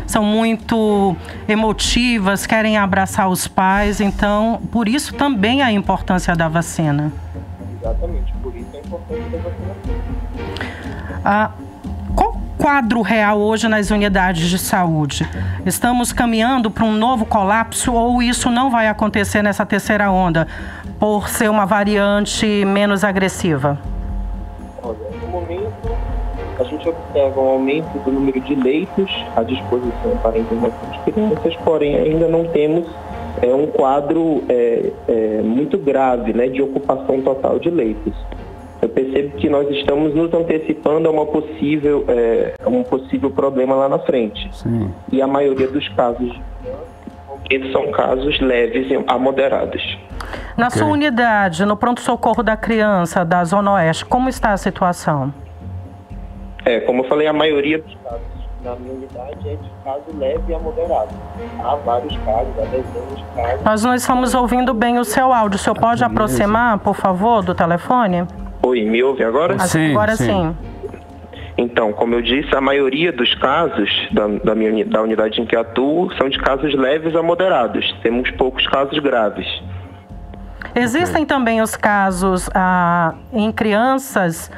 são muito emotivas, querem abraçar os pais, então, por isso também a importância da vacina. Exatamente, por isso a importância da vacinação. Qual o quadro real hoje nas unidades de saúde? Estamos caminhando para um novo colapso ou isso não vai acontecer nessa terceira onda, por ser uma variante menos agressiva? Olha, no momento, a gente observa um aumento do número de leitos à disposição para a internação de crianças, porém ainda não temos um quadro muito grave, né, de ocupação total de leitos. Eu percebo que nós estamos nos antecipando a um possível problema lá na frente. Sim. E a maioria dos casos são casos leves a moderados. Na sua unidade, no pronto-socorro da criança da Zona Oeste, como está a situação? Como eu falei, a maioria dos casos na minha unidade é de caso leve a moderado. Há vários casos, há dezenas de casos. Nós não estamos ouvindo bem o seu áudio. O senhor pode aproximar, por favor, do telefone? Oi, me ouve agora? Sim, agora sim. Então, como eu disse, a maioria dos casos da unidade em que atuo são de casos leves a moderados. Temos poucos casos graves. Existem também os casos em crianças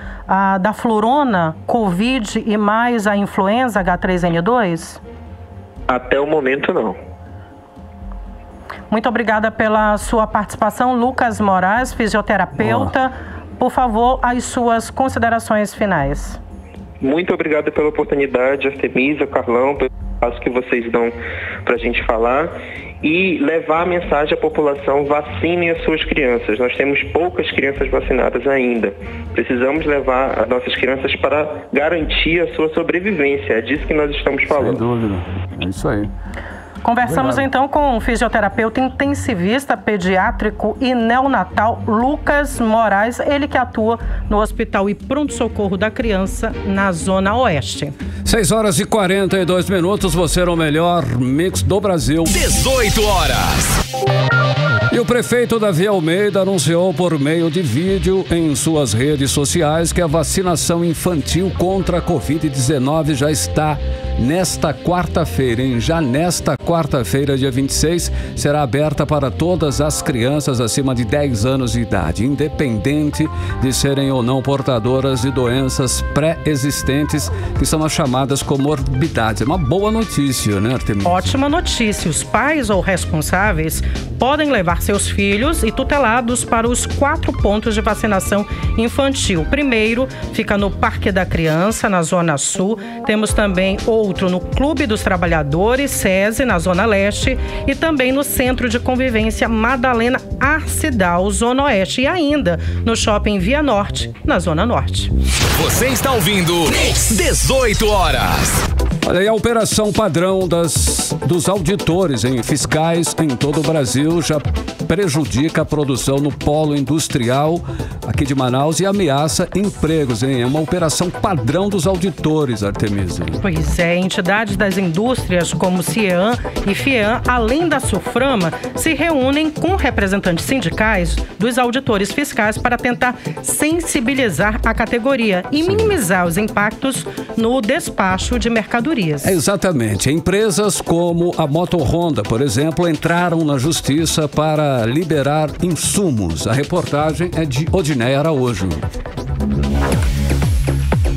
da florona, Covid e mais a influenza H3N2? Até o momento, não. Muito obrigada pela sua participação, Lucas Moraes, fisioterapeuta. Por favor, as suas considerações finais. Muito obrigado pela oportunidade, Artemisa, Carlão, pelo espaço que vocês dão para a gente falar e levar a mensagem à população: vacinem as suas crianças. Nós temos poucas crianças vacinadas ainda. Precisamos levar as nossas crianças para garantir a sua sobrevivência. É disso que nós estamos falando. Sem dúvida, é isso aí. Conversamos então com o fisioterapeuta intensivista pediátrico e neonatal Lucas Moraes, ele que atua no Hospital e Pronto-Socorro da Criança na Zona Oeste. 6h42, você é o melhor mix do Brasil. 18 horas. E o prefeito Davi Almeida anunciou por meio de vídeo em suas redes sociais que a vacinação infantil contra a Covid-19 já está nesta quarta-feira, hein? Já nesta quarta-feira, dia 26, será aberta para todas as crianças acima de 10 anos de idade, independente de serem ou não portadoras de doenças pré-existentes, que são as chamadas comorbidades. É uma boa notícia, né, Artemisia? Ótima notícia. Os pais ou responsáveis podem levar seus filhos e tutelados para os 4 pontos de vacinação infantil. Primeiro, fica no Parque da Criança, na Zona Sul. Temos também outro no Clube dos Trabalhadores, SESI, na Zona Leste, e também no Centro de Convivência Madalena Arcidal, Zona Oeste, e ainda no Shopping Via Norte, na Zona Norte. Você está ouvindo 18 horas. Olha aí, a operação padrão dos auditores fiscais em todo o Brasil já prejudica a produção no polo industrial aqui de Manaus e ameaça empregos, hein? É uma operação padrão dos auditores, Artemisia. Pois é, entidades das indústrias como CIEAN e FIEAN, além da SUFRAMA, se reúnem com representantes sindicais dos auditores fiscais para tentar sensibilizar a categoria e minimizar os impactos no despacho de mercadorias. Exatamente. Empresas como a Moto Honda, por exemplo, entraram na justiça para liberar insumos. A reportagem é de Odineia Araújo.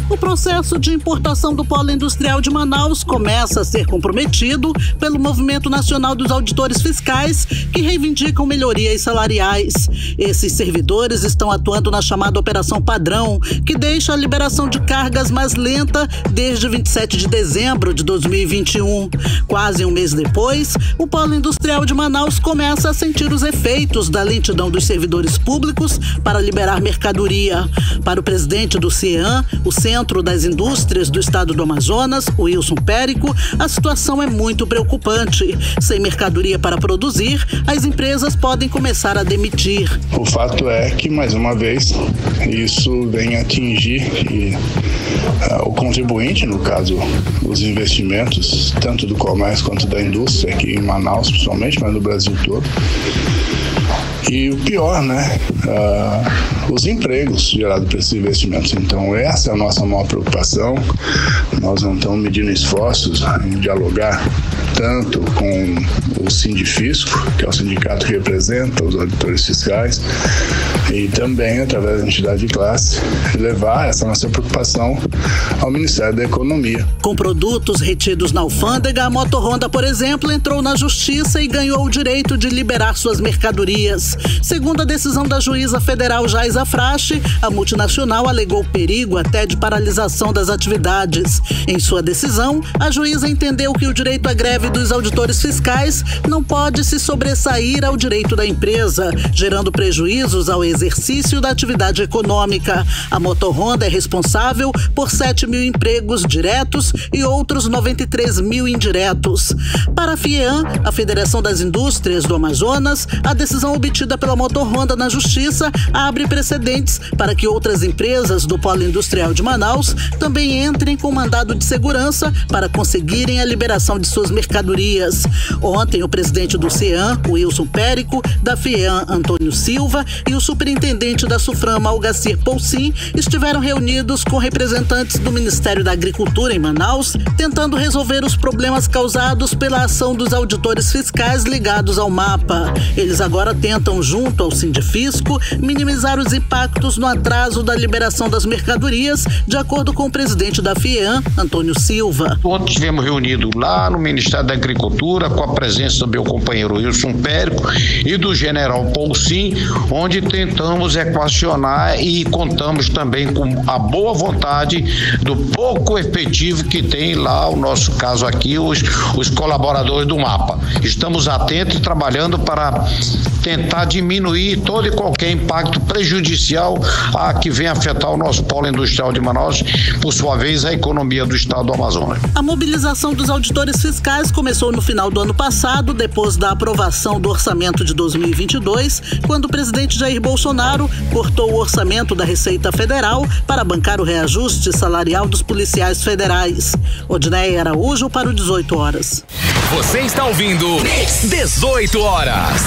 O processo de importação do polo industrial de Manaus começa a ser comprometido pelo Movimento Nacional dos Auditores Fiscais, que reivindicam melhorias salariais. Esses servidores estão atuando na chamada Operação Padrão, que deixa a liberação de cargas mais lenta desde 27 de dezembro de 2021. Quase um mês depois, o polo industrial de Manaus começa a sentir os efeitos da lentidão dos servidores públicos para liberar mercadoria. Para o presidente do CIEAM, o Centro das Indústrias do Estado do Amazonas, Wilson Périco, a situação é muito preocupante. Sem mercadoria para produzir, as empresas podem começar a demitir. O fato é que, mais uma vez, isso vem atingir o contribuinte, no caso, os investimentos, tanto do comércio quanto da indústria, aqui em Manaus principalmente, mas no Brasil todo. E o pior, né? Os empregos gerados por esses investimentos. Então, essa é a nossa maior preocupação. Nós não estamos medindo esforços em dialogar tanto com o Sindifisco, que é o sindicato que representa os auditores fiscais, e também, através da entidade de classe, levar essa nossa preocupação ao Ministério da Economia. Com produtos retidos na alfândega, a Motorhonda, por exemplo, entrou na justiça e ganhou o direito de liberar suas mercadorias. Segundo a decisão da juíza federal Jaisa Frache, a multinacional alegou perigo até de paralisação das atividades. Em sua decisão, a juíza entendeu que o direito à greve dos auditores fiscais não pode se sobressair ao direito da empresa, gerando prejuízos ao exercício da atividade econômica. A Motorhonda é responsável por 7 mil empregos diretos e outros 93 mil indiretos. Para a FIEAM, a Federação das Indústrias do Amazonas, a decisão obtida pela Motorhonda na Justiça abre precedentes para que outras empresas do polo industrial de Manaus também entrem com mandado de segurança para conseguirem a liberação de suas mercadorias. Ontem, o presidente do CIEAM, Wilson Périco, da FIEAM, Antônio Silva, e o superintendente da SUFRAMA, Algacir Poulsin, estiveram reunidos com representantes do Ministério da Agricultura em Manaus, tentando resolver os problemas causados pela ação dos auditores fiscais ligados ao MAPA. Eles agora tentam, junto ao Sindifisco, minimizar os impactos no atraso da liberação das mercadorias, de acordo com o presidente da FIEAM, Antônio Silva. Ontem estivemos reunidos lá no Ministério da Agricultura, com a presença do meu companheiro Wilson Périco e do general Poulsin, onde tentamos equacionar e contamos também com a boa vontade do pouco efetivo que tem lá, o nosso caso aqui, os colaboradores do MAPA. Estamos atentos e trabalhando para tentar diminuir todo e qualquer impacto prejudicial que venha afetar o nosso polo industrial de Manaus, por sua vez, a economia do estado do Amazonas. A mobilização dos auditores fiscais começou no final do ano passado, depois da aprovação do orçamento de 2022, quando o presidente Jair Bolsonaro cortou o orçamento da Receita Federal para bancar o reajuste salarial dos policiais federais. Odneia Araújo para o 18 horas. Você está ouvindo 18 horas.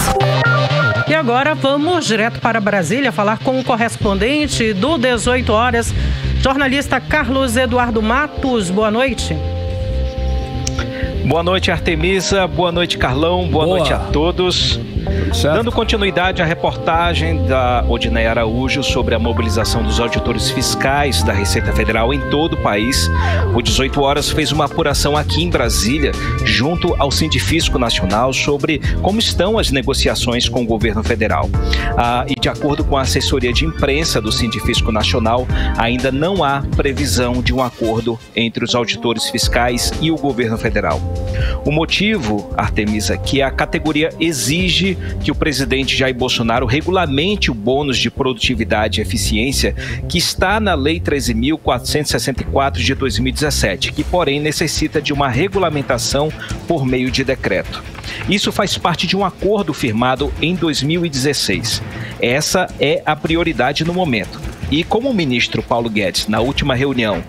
E agora vamos direto para Brasília falar com o correspondente do 18 horas, jornalista Carlos Eduardo Matos. Boa noite. Boa noite, Artemisa. Boa noite, Carlão. Boa noite a todos. Dando continuidade à reportagem da Odneia Araújo sobre a mobilização dos auditores fiscais da Receita Federal em todo o país, o 18 horas fez uma apuração aqui em Brasília, junto ao Sindifisco Nacional, sobre como estão as negociações com o governo federal. E de acordo com a assessoria de imprensa do Sindifisco Nacional, ainda não há previsão de um acordo entre os auditores fiscais e o governo federal. O motivo, Artemisa, é que a categoria exige que o presidente Jair Bolsonaro regulamente o bônus de produtividade e eficiência que está na Lei 13.464 de 2017, que, porém, necessita de uma regulamentação por meio de decreto. Isso faz parte de um acordo firmado em 2016. Essa é a prioridade no momento. E como o ministro Paulo Guedes, na última reunião,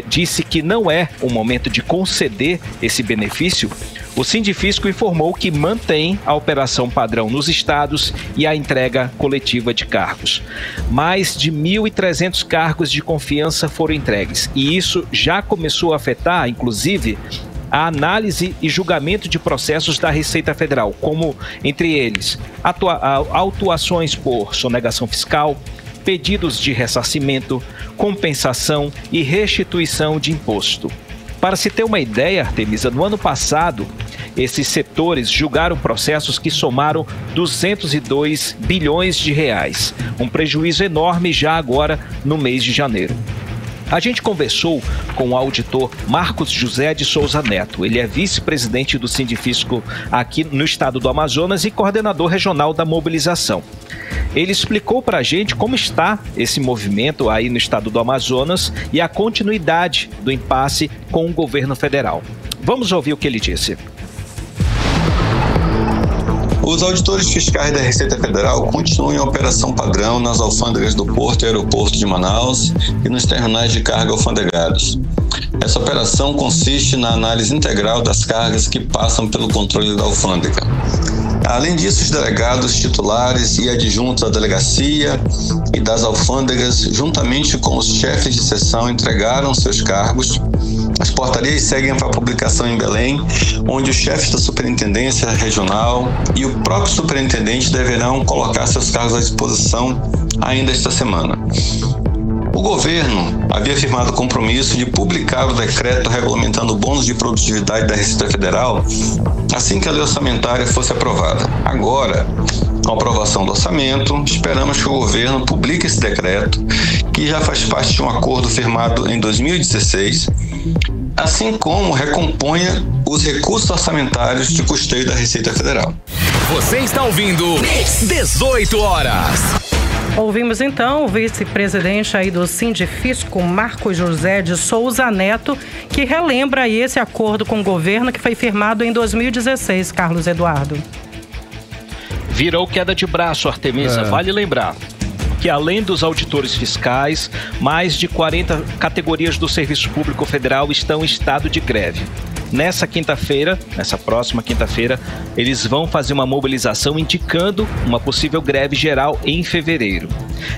disse que não é o momento de conceder esse benefício, o Sindifisco informou que mantém a operação padrão nos estados e a entrega coletiva de cargos. Mais de 1.300 cargos de confiança foram entregues, e isso já começou a afetar, inclusive, a análise e julgamento de processos da Receita Federal, como, entre eles, autuações por sonegação fiscal, pedidos de ressarcimento, compensação e restituição de imposto. Para se ter uma ideia, Artemisa, no ano passado, esses setores julgaram processos que somaram 202 bilhões de reais, um prejuízo enorme já agora no mês de janeiro. A gente conversou com o auditor Marcos José de Souza Neto. Ele é vice-presidente do Sindifisco aqui no estado do Amazonas e coordenador regional da mobilização. Ele explicou para a gente como está esse movimento aí no estado do Amazonas e a continuidade do impasse com o governo federal. Vamos ouvir o que ele disse. Os auditores fiscais da Receita Federal continuam em operação padrão nas alfândegas do Porto e Aeroporto de Manaus e nos terminais de carga alfandegados. Essa operação consiste na análise integral das cargas que passam pelo controle da alfândega. Além disso, os delegados titulares e adjuntos da delegacia e das alfândegas, juntamente com os chefes de seção, entregaram seus cargos. As portarias seguem para publicação em Belém, onde os chefes da superintendência regional e o próprio superintendente deverão colocar seus cargos à disposição ainda esta semana. O governo havia firmado o compromisso de publicar o decreto regulamentando o bônus de produtividade da Receita Federal assim que a lei orçamentária fosse aprovada. Agora, com a aprovação do orçamento, esperamos que o governo publique esse decreto, que já faz parte de um acordo firmado em 2016, assim como recomponha os recursos orçamentários de custeio da Receita Federal. Você está ouvindo 18 horas. Ouvimos então o vice-presidente aí do Sindifisco, Marcos José de Souza Neto, que relembra aí esse acordo com o governo que foi firmado em 2016, Carlos Eduardo. Virou queda de braço, Artemisa. Vale lembrar que além dos auditores fiscais, mais de 40 categorias do Serviço Público Federal estão em estado de greve. Nessa próxima quinta-feira, eles vão fazer uma mobilização indicando uma possível greve geral em fevereiro.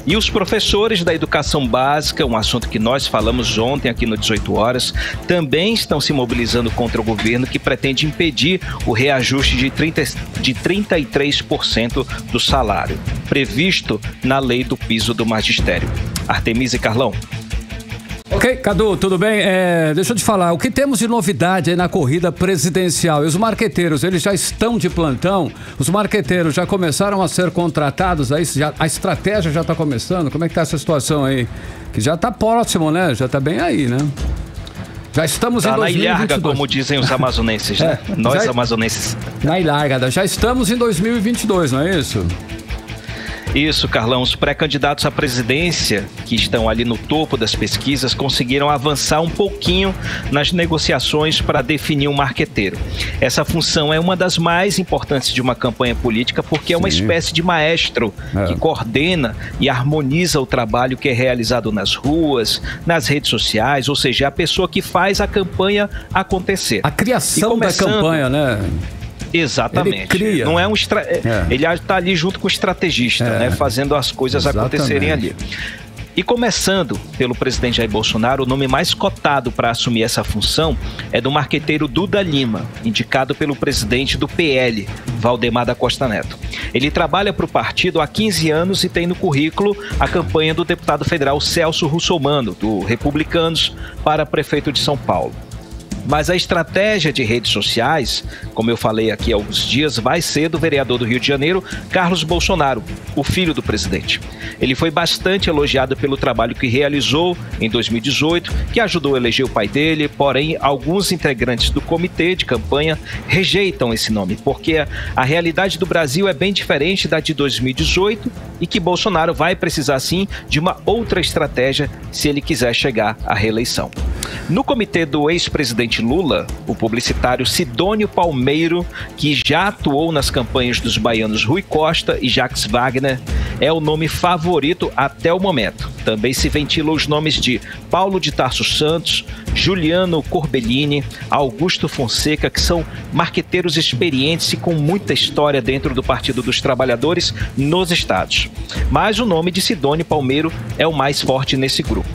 E os professores da educação básica, um assunto que nós falamos ontem aqui no 18 horas, também estão se mobilizando contra o governo que pretende impedir o reajuste de 33% do salário, previsto na lei do piso do magistério. Artemisa e Carlão. Ok, Cadu, tudo bem? Deixa eu te falar, o que temos de novidade aí na corrida presidencial? E os marqueteiros, eles já estão de plantão? Os marqueteiros já começaram a ser contratados? Aí, a estratégia já está começando? Como é que está essa situação aí? Que já está próximo, né? Já está bem aí, né? Já estamos em 2022. Na ilharga, como dizem os amazonenses, né? Nós amazonenses. Na ilharga, já estamos em 2022, não é isso? Isso, Carlão. Os pré-candidatos à presidência, que estão ali no topo das pesquisas, conseguiram avançar um pouquinho nas negociações para definir um marqueteiro. Essa função é uma das mais importantes de uma campanha política, porque é uma espécie de maestro que coordena e harmoniza o trabalho que é realizado nas ruas, nas redes sociais, ou seja, é a pessoa que faz a campanha acontecer. A criação da campanha, né? Exatamente. Ele cria. Não é Ele está ali junto com o estrategista, né, fazendo as coisas acontecerem ali. E começando pelo presidente Jair Bolsonaro, o nome mais cotado para assumir essa função é do marqueteiro Duda Lima, indicado pelo presidente do PL, Valdemar da Costa Neto. Ele trabalha para o partido há 15 anos e tem no currículo a campanha do deputado federal Celso Russomano, do Republicanos, para prefeito de São Paulo. Mas a estratégia de redes sociais, como eu falei aqui há alguns dias, vai ser do vereador do Rio de Janeiro, Carlos Bolsonaro, o filho do presidente. Ele foi bastante elogiado pelo trabalho que realizou em 2018, que ajudou a eleger o pai dele, porém, alguns integrantes do comitê de campanha rejeitam esse nome, porque a realidade do Brasil é bem diferente da de 2018 e que Bolsonaro vai precisar, sim, de uma outra estratégia se ele quiser chegar à reeleição. No comitê do ex-presidente Lula, o publicitário Sidônio Palmeiro, que já atuou nas campanhas dos baianos Rui Costa e Jacques Wagner, é o nome favorito até o momento. Também se ventilam os nomes de Paulo de Tarso Santos, Juliano Corbellini, Augusto Fonseca, que são marqueteiros experientes e com muita história dentro do Partido dos Trabalhadores nos estados. Mas o nome de Sidônio Palmeiro é o mais forte nesse grupo.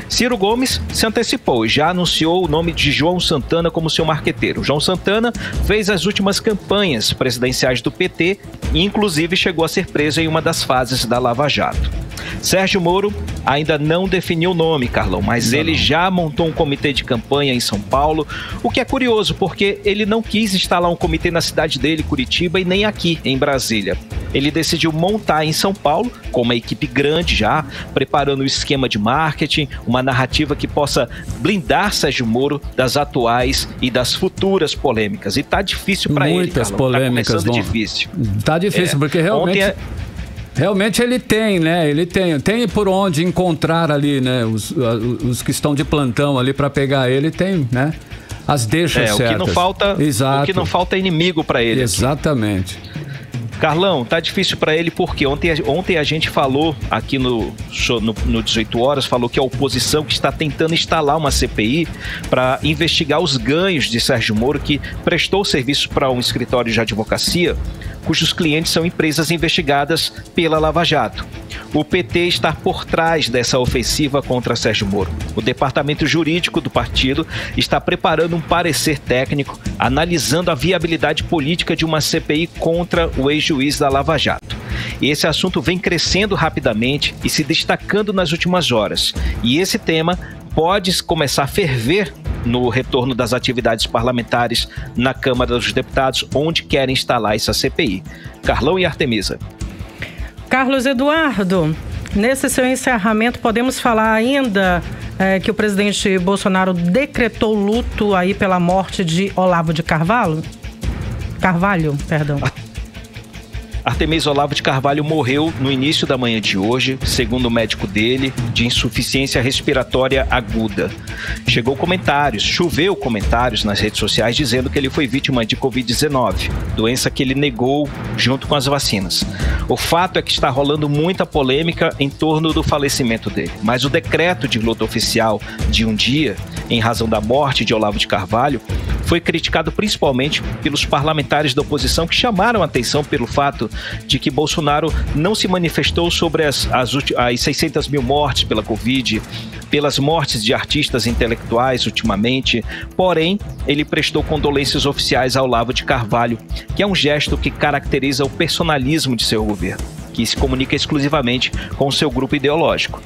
Ciro Gomes se antecipou e já anunciou o nome de João Santana como seu marqueteiro. João Santana fez as últimas campanhas presidenciais do PT e inclusive chegou a ser preso em uma das fases da Lava Jato. Sérgio Moro ainda não definiu o nome, Carlão, mas ele já montou um comitê de campanha em São Paulo, o que é curioso, porque ele não quis instalar um comitê na cidade dele, Curitiba, e nem aqui, em Brasília. Ele decidiu montar em São Paulo, com uma equipe grande já, preparando um esquema de marketing, uma narrativa que possa blindar Sérgio Moro das atuais e das futuras polêmicas. E tá difícil para ele, muitas polêmicas, tá difícil. Tá difícil, porque realmente... Realmente ele tem, né? Ele tem por onde encontrar ali, né? Os que estão de plantão ali para pegar ele, tem, né? As deixas certas. O que não falta é inimigo para ele. Exatamente. Carlão, tá difícil para ele porque ontem a gente falou aqui no 18 Horas, falou que a oposição que está tentando instalar uma CPI para investigar os ganhos de Sérgio Moro, que prestou serviço para um escritório de advocacia, cujos clientes são empresas investigadas pela Lava Jato. O PT está por trás dessa ofensiva contra Sérgio Moro. O departamento jurídico do partido está preparando um parecer técnico, analisando a viabilidade política de uma CPI contra o ex-juiz da Lava Jato. E esse assunto vem crescendo rapidamente e se destacando nas últimas horas. E esse tema pode começar a ferver no retorno das atividades parlamentares na Câmara dos Deputados, onde querem instalar essa CPI. Carlão e Artemisa. Carlos Eduardo, nesse seu encerramento, podemos falar ainda que o presidente Bolsonaro decretou luto aí pela morte de Olavo de Carvalho? Artemisa, Olavo de Carvalho morreu no início da manhã de hoje, segundo o médico dele, de insuficiência respiratória aguda. Choveu comentários nas redes sociais dizendo que ele foi vítima de Covid-19, doença que ele negou junto com as vacinas. O fato é que está rolando muita polêmica em torno do falecimento dele, mas o decreto de luta oficial de um dia, em razão da morte de Olavo de Carvalho, foi criticado principalmente pelos parlamentares da oposição que chamaram a atenção pelo fato de que Bolsonaro não se manifestou sobre as 600 mil mortes pela Covid, pelas mortes de artistas intelectuais ultimamente, porém, ele prestou condolências oficiais ao Olavo de Carvalho, que é um gesto que caracteriza o personalismo de seu governo, que se comunica exclusivamente com o seu grupo ideológico.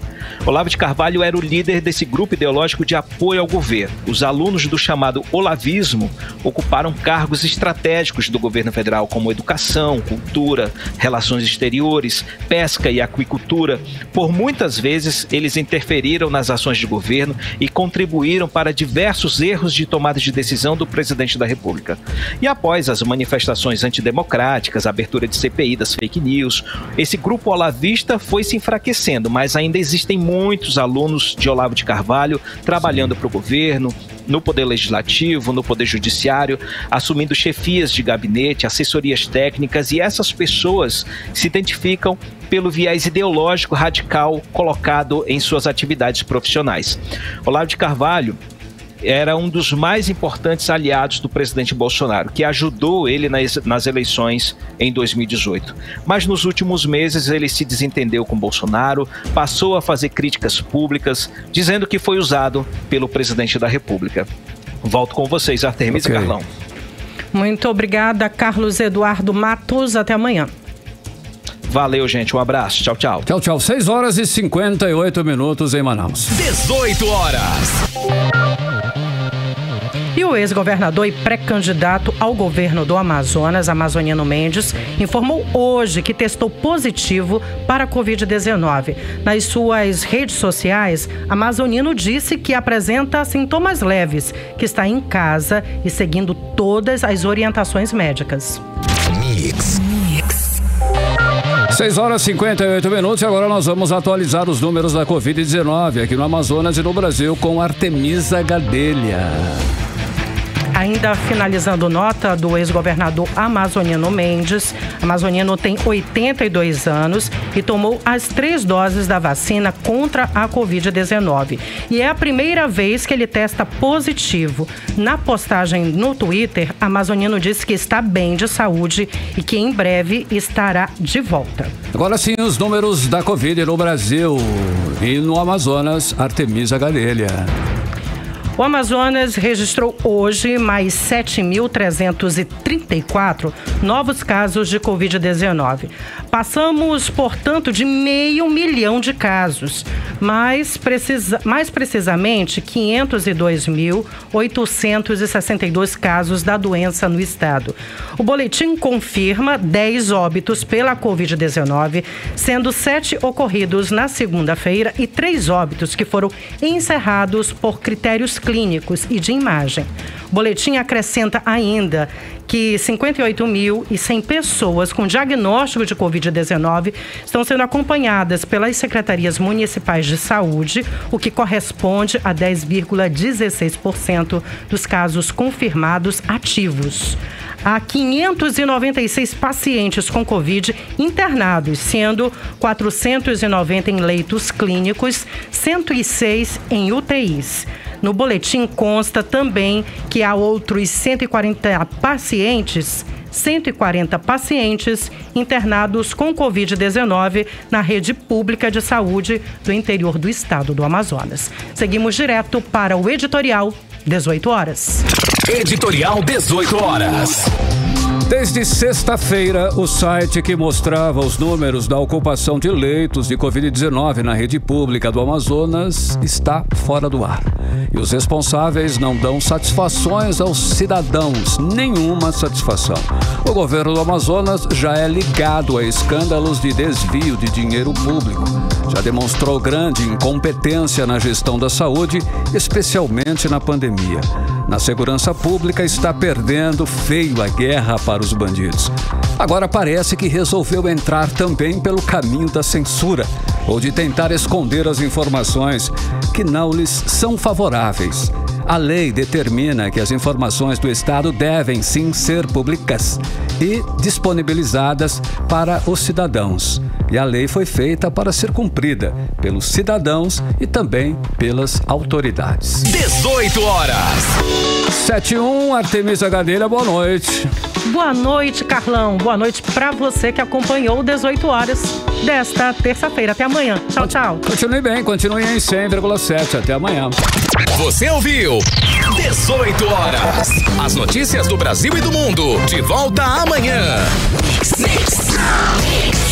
Olavo de Carvalho era o líder desse grupo ideológico de apoio ao governo. Os alunos do chamado olavismo ocuparam cargos estratégicos do governo federal, como educação, cultura, relações exteriores, pesca e aquicultura. Por muitas vezes, eles interferiram nas ações de governo e contribuíram para diversos erros de tomada de decisão do presidente da República. E após as manifestações antidemocráticas, a abertura de CPI das fake news, esse grupo olavista foi se enfraquecendo, mas ainda existem muitos alunos de Olavo de Carvalho trabalhando para o governo, no Poder Legislativo, no Poder Judiciário, assumindo chefias de gabinete, assessorias técnicas, e essas pessoas se identificam pelo viés ideológico radical colocado em suas atividades profissionais. Olavo de Carvalho era um dos mais importantes aliados do presidente Bolsonaro, que ajudou ele nas eleições em 2018. Mas nos últimos meses ele se desentendeu com Bolsonaro, passou a fazer críticas públicas, dizendo que foi usado pelo presidente da República. Volto com vocês, Artemisa e Carlão. Muito obrigada, Carlos Eduardo Matos. Até amanhã. Valeu, gente. Um abraço. Tchau, tchau. Tchau, tchau. 6 horas e 58 minutos em Manaus. 18 horas. E o ex-governador e pré-candidato ao governo do Amazonas, Amazoniano Mendes, informou hoje que testou positivo para a Covid-19. Nas suas redes sociais, Amazoniano disse que apresenta sintomas leves, que está em casa e seguindo todas as orientações médicas. Mix. 6 horas e 58 minutos e agora nós vamos atualizar os números da Covid-19 aqui no Amazonas e no Brasil com Artemisa Gadelha. Ainda finalizando nota do ex-governador Amazoniano Mendes, Amazoniano tem 82 anos e tomou as 3 doses da vacina contra a Covid-19. E é a primeira vez que ele testa positivo. Na postagem no Twitter, Amazoniano disse que está bem de saúde e que em breve estará de volta. Agora sim, os números da Covid no Brasil e no Amazonas, Artemisa Gadelha. O Amazonas registrou hoje mais 7.334 novos casos de Covid-19. Passamos, portanto, de 500 mil de casos. Mais precisamente, 502.862 casos da doença no estado. O boletim confirma 10 óbitos pela Covid-19, sendo 7 ocorridos na segunda-feira e 3 óbitos que foram encerrados por critérios clínicos e de imagem. O boletim acrescenta ainda que 58.100 pessoas com diagnóstico de Covid-19 estão sendo acompanhadas pelas secretarias municipais de saúde, o que corresponde a 10,16% dos casos confirmados ativos. Há 596 pacientes com Covid internados, sendo 490 em leitos clínicos, 106 em UTIs. No boletim consta também que há outros 140 pacientes internados com Covid-19 na rede pública de saúde do interior do estado do Amazonas. Seguimos direto para o editorial 18 horas. Editorial 18 horas. Desde sexta-feira, o site que mostrava os números da ocupação de leitos de Covid-19 na rede pública do Amazonas está fora do ar. E os responsáveis não dão satisfações aos cidadãos, nenhuma satisfação. O governo do Amazonas já é ligado a escândalos de desvio de dinheiro público. Já demonstrou grande incompetência na gestão da saúde, especialmente na pandemia. Na segurança pública está perdendo feio a guerra para os bandidos. Agora parece que resolveu entrar também pelo caminho da censura, ou de tentar esconder as informações que não lhes são favoráveis. A lei determina que as informações do Estado devem sim ser públicas e disponibilizadas para os cidadãos. E a lei foi feita para ser cumprida pelos cidadãos e também pelas autoridades. 18 horas. 7-1, Artemisa Gadelha, boa noite. Boa noite, Carlão. Boa noite para você que acompanhou 18 horas desta terça-feira. Até amanhã. Tchau, tchau. Continue bem, continue em 100,7. Até amanhã. Você ouviu 18 horas. As notícias do Brasil e do mundo. De volta amanhã. Mix.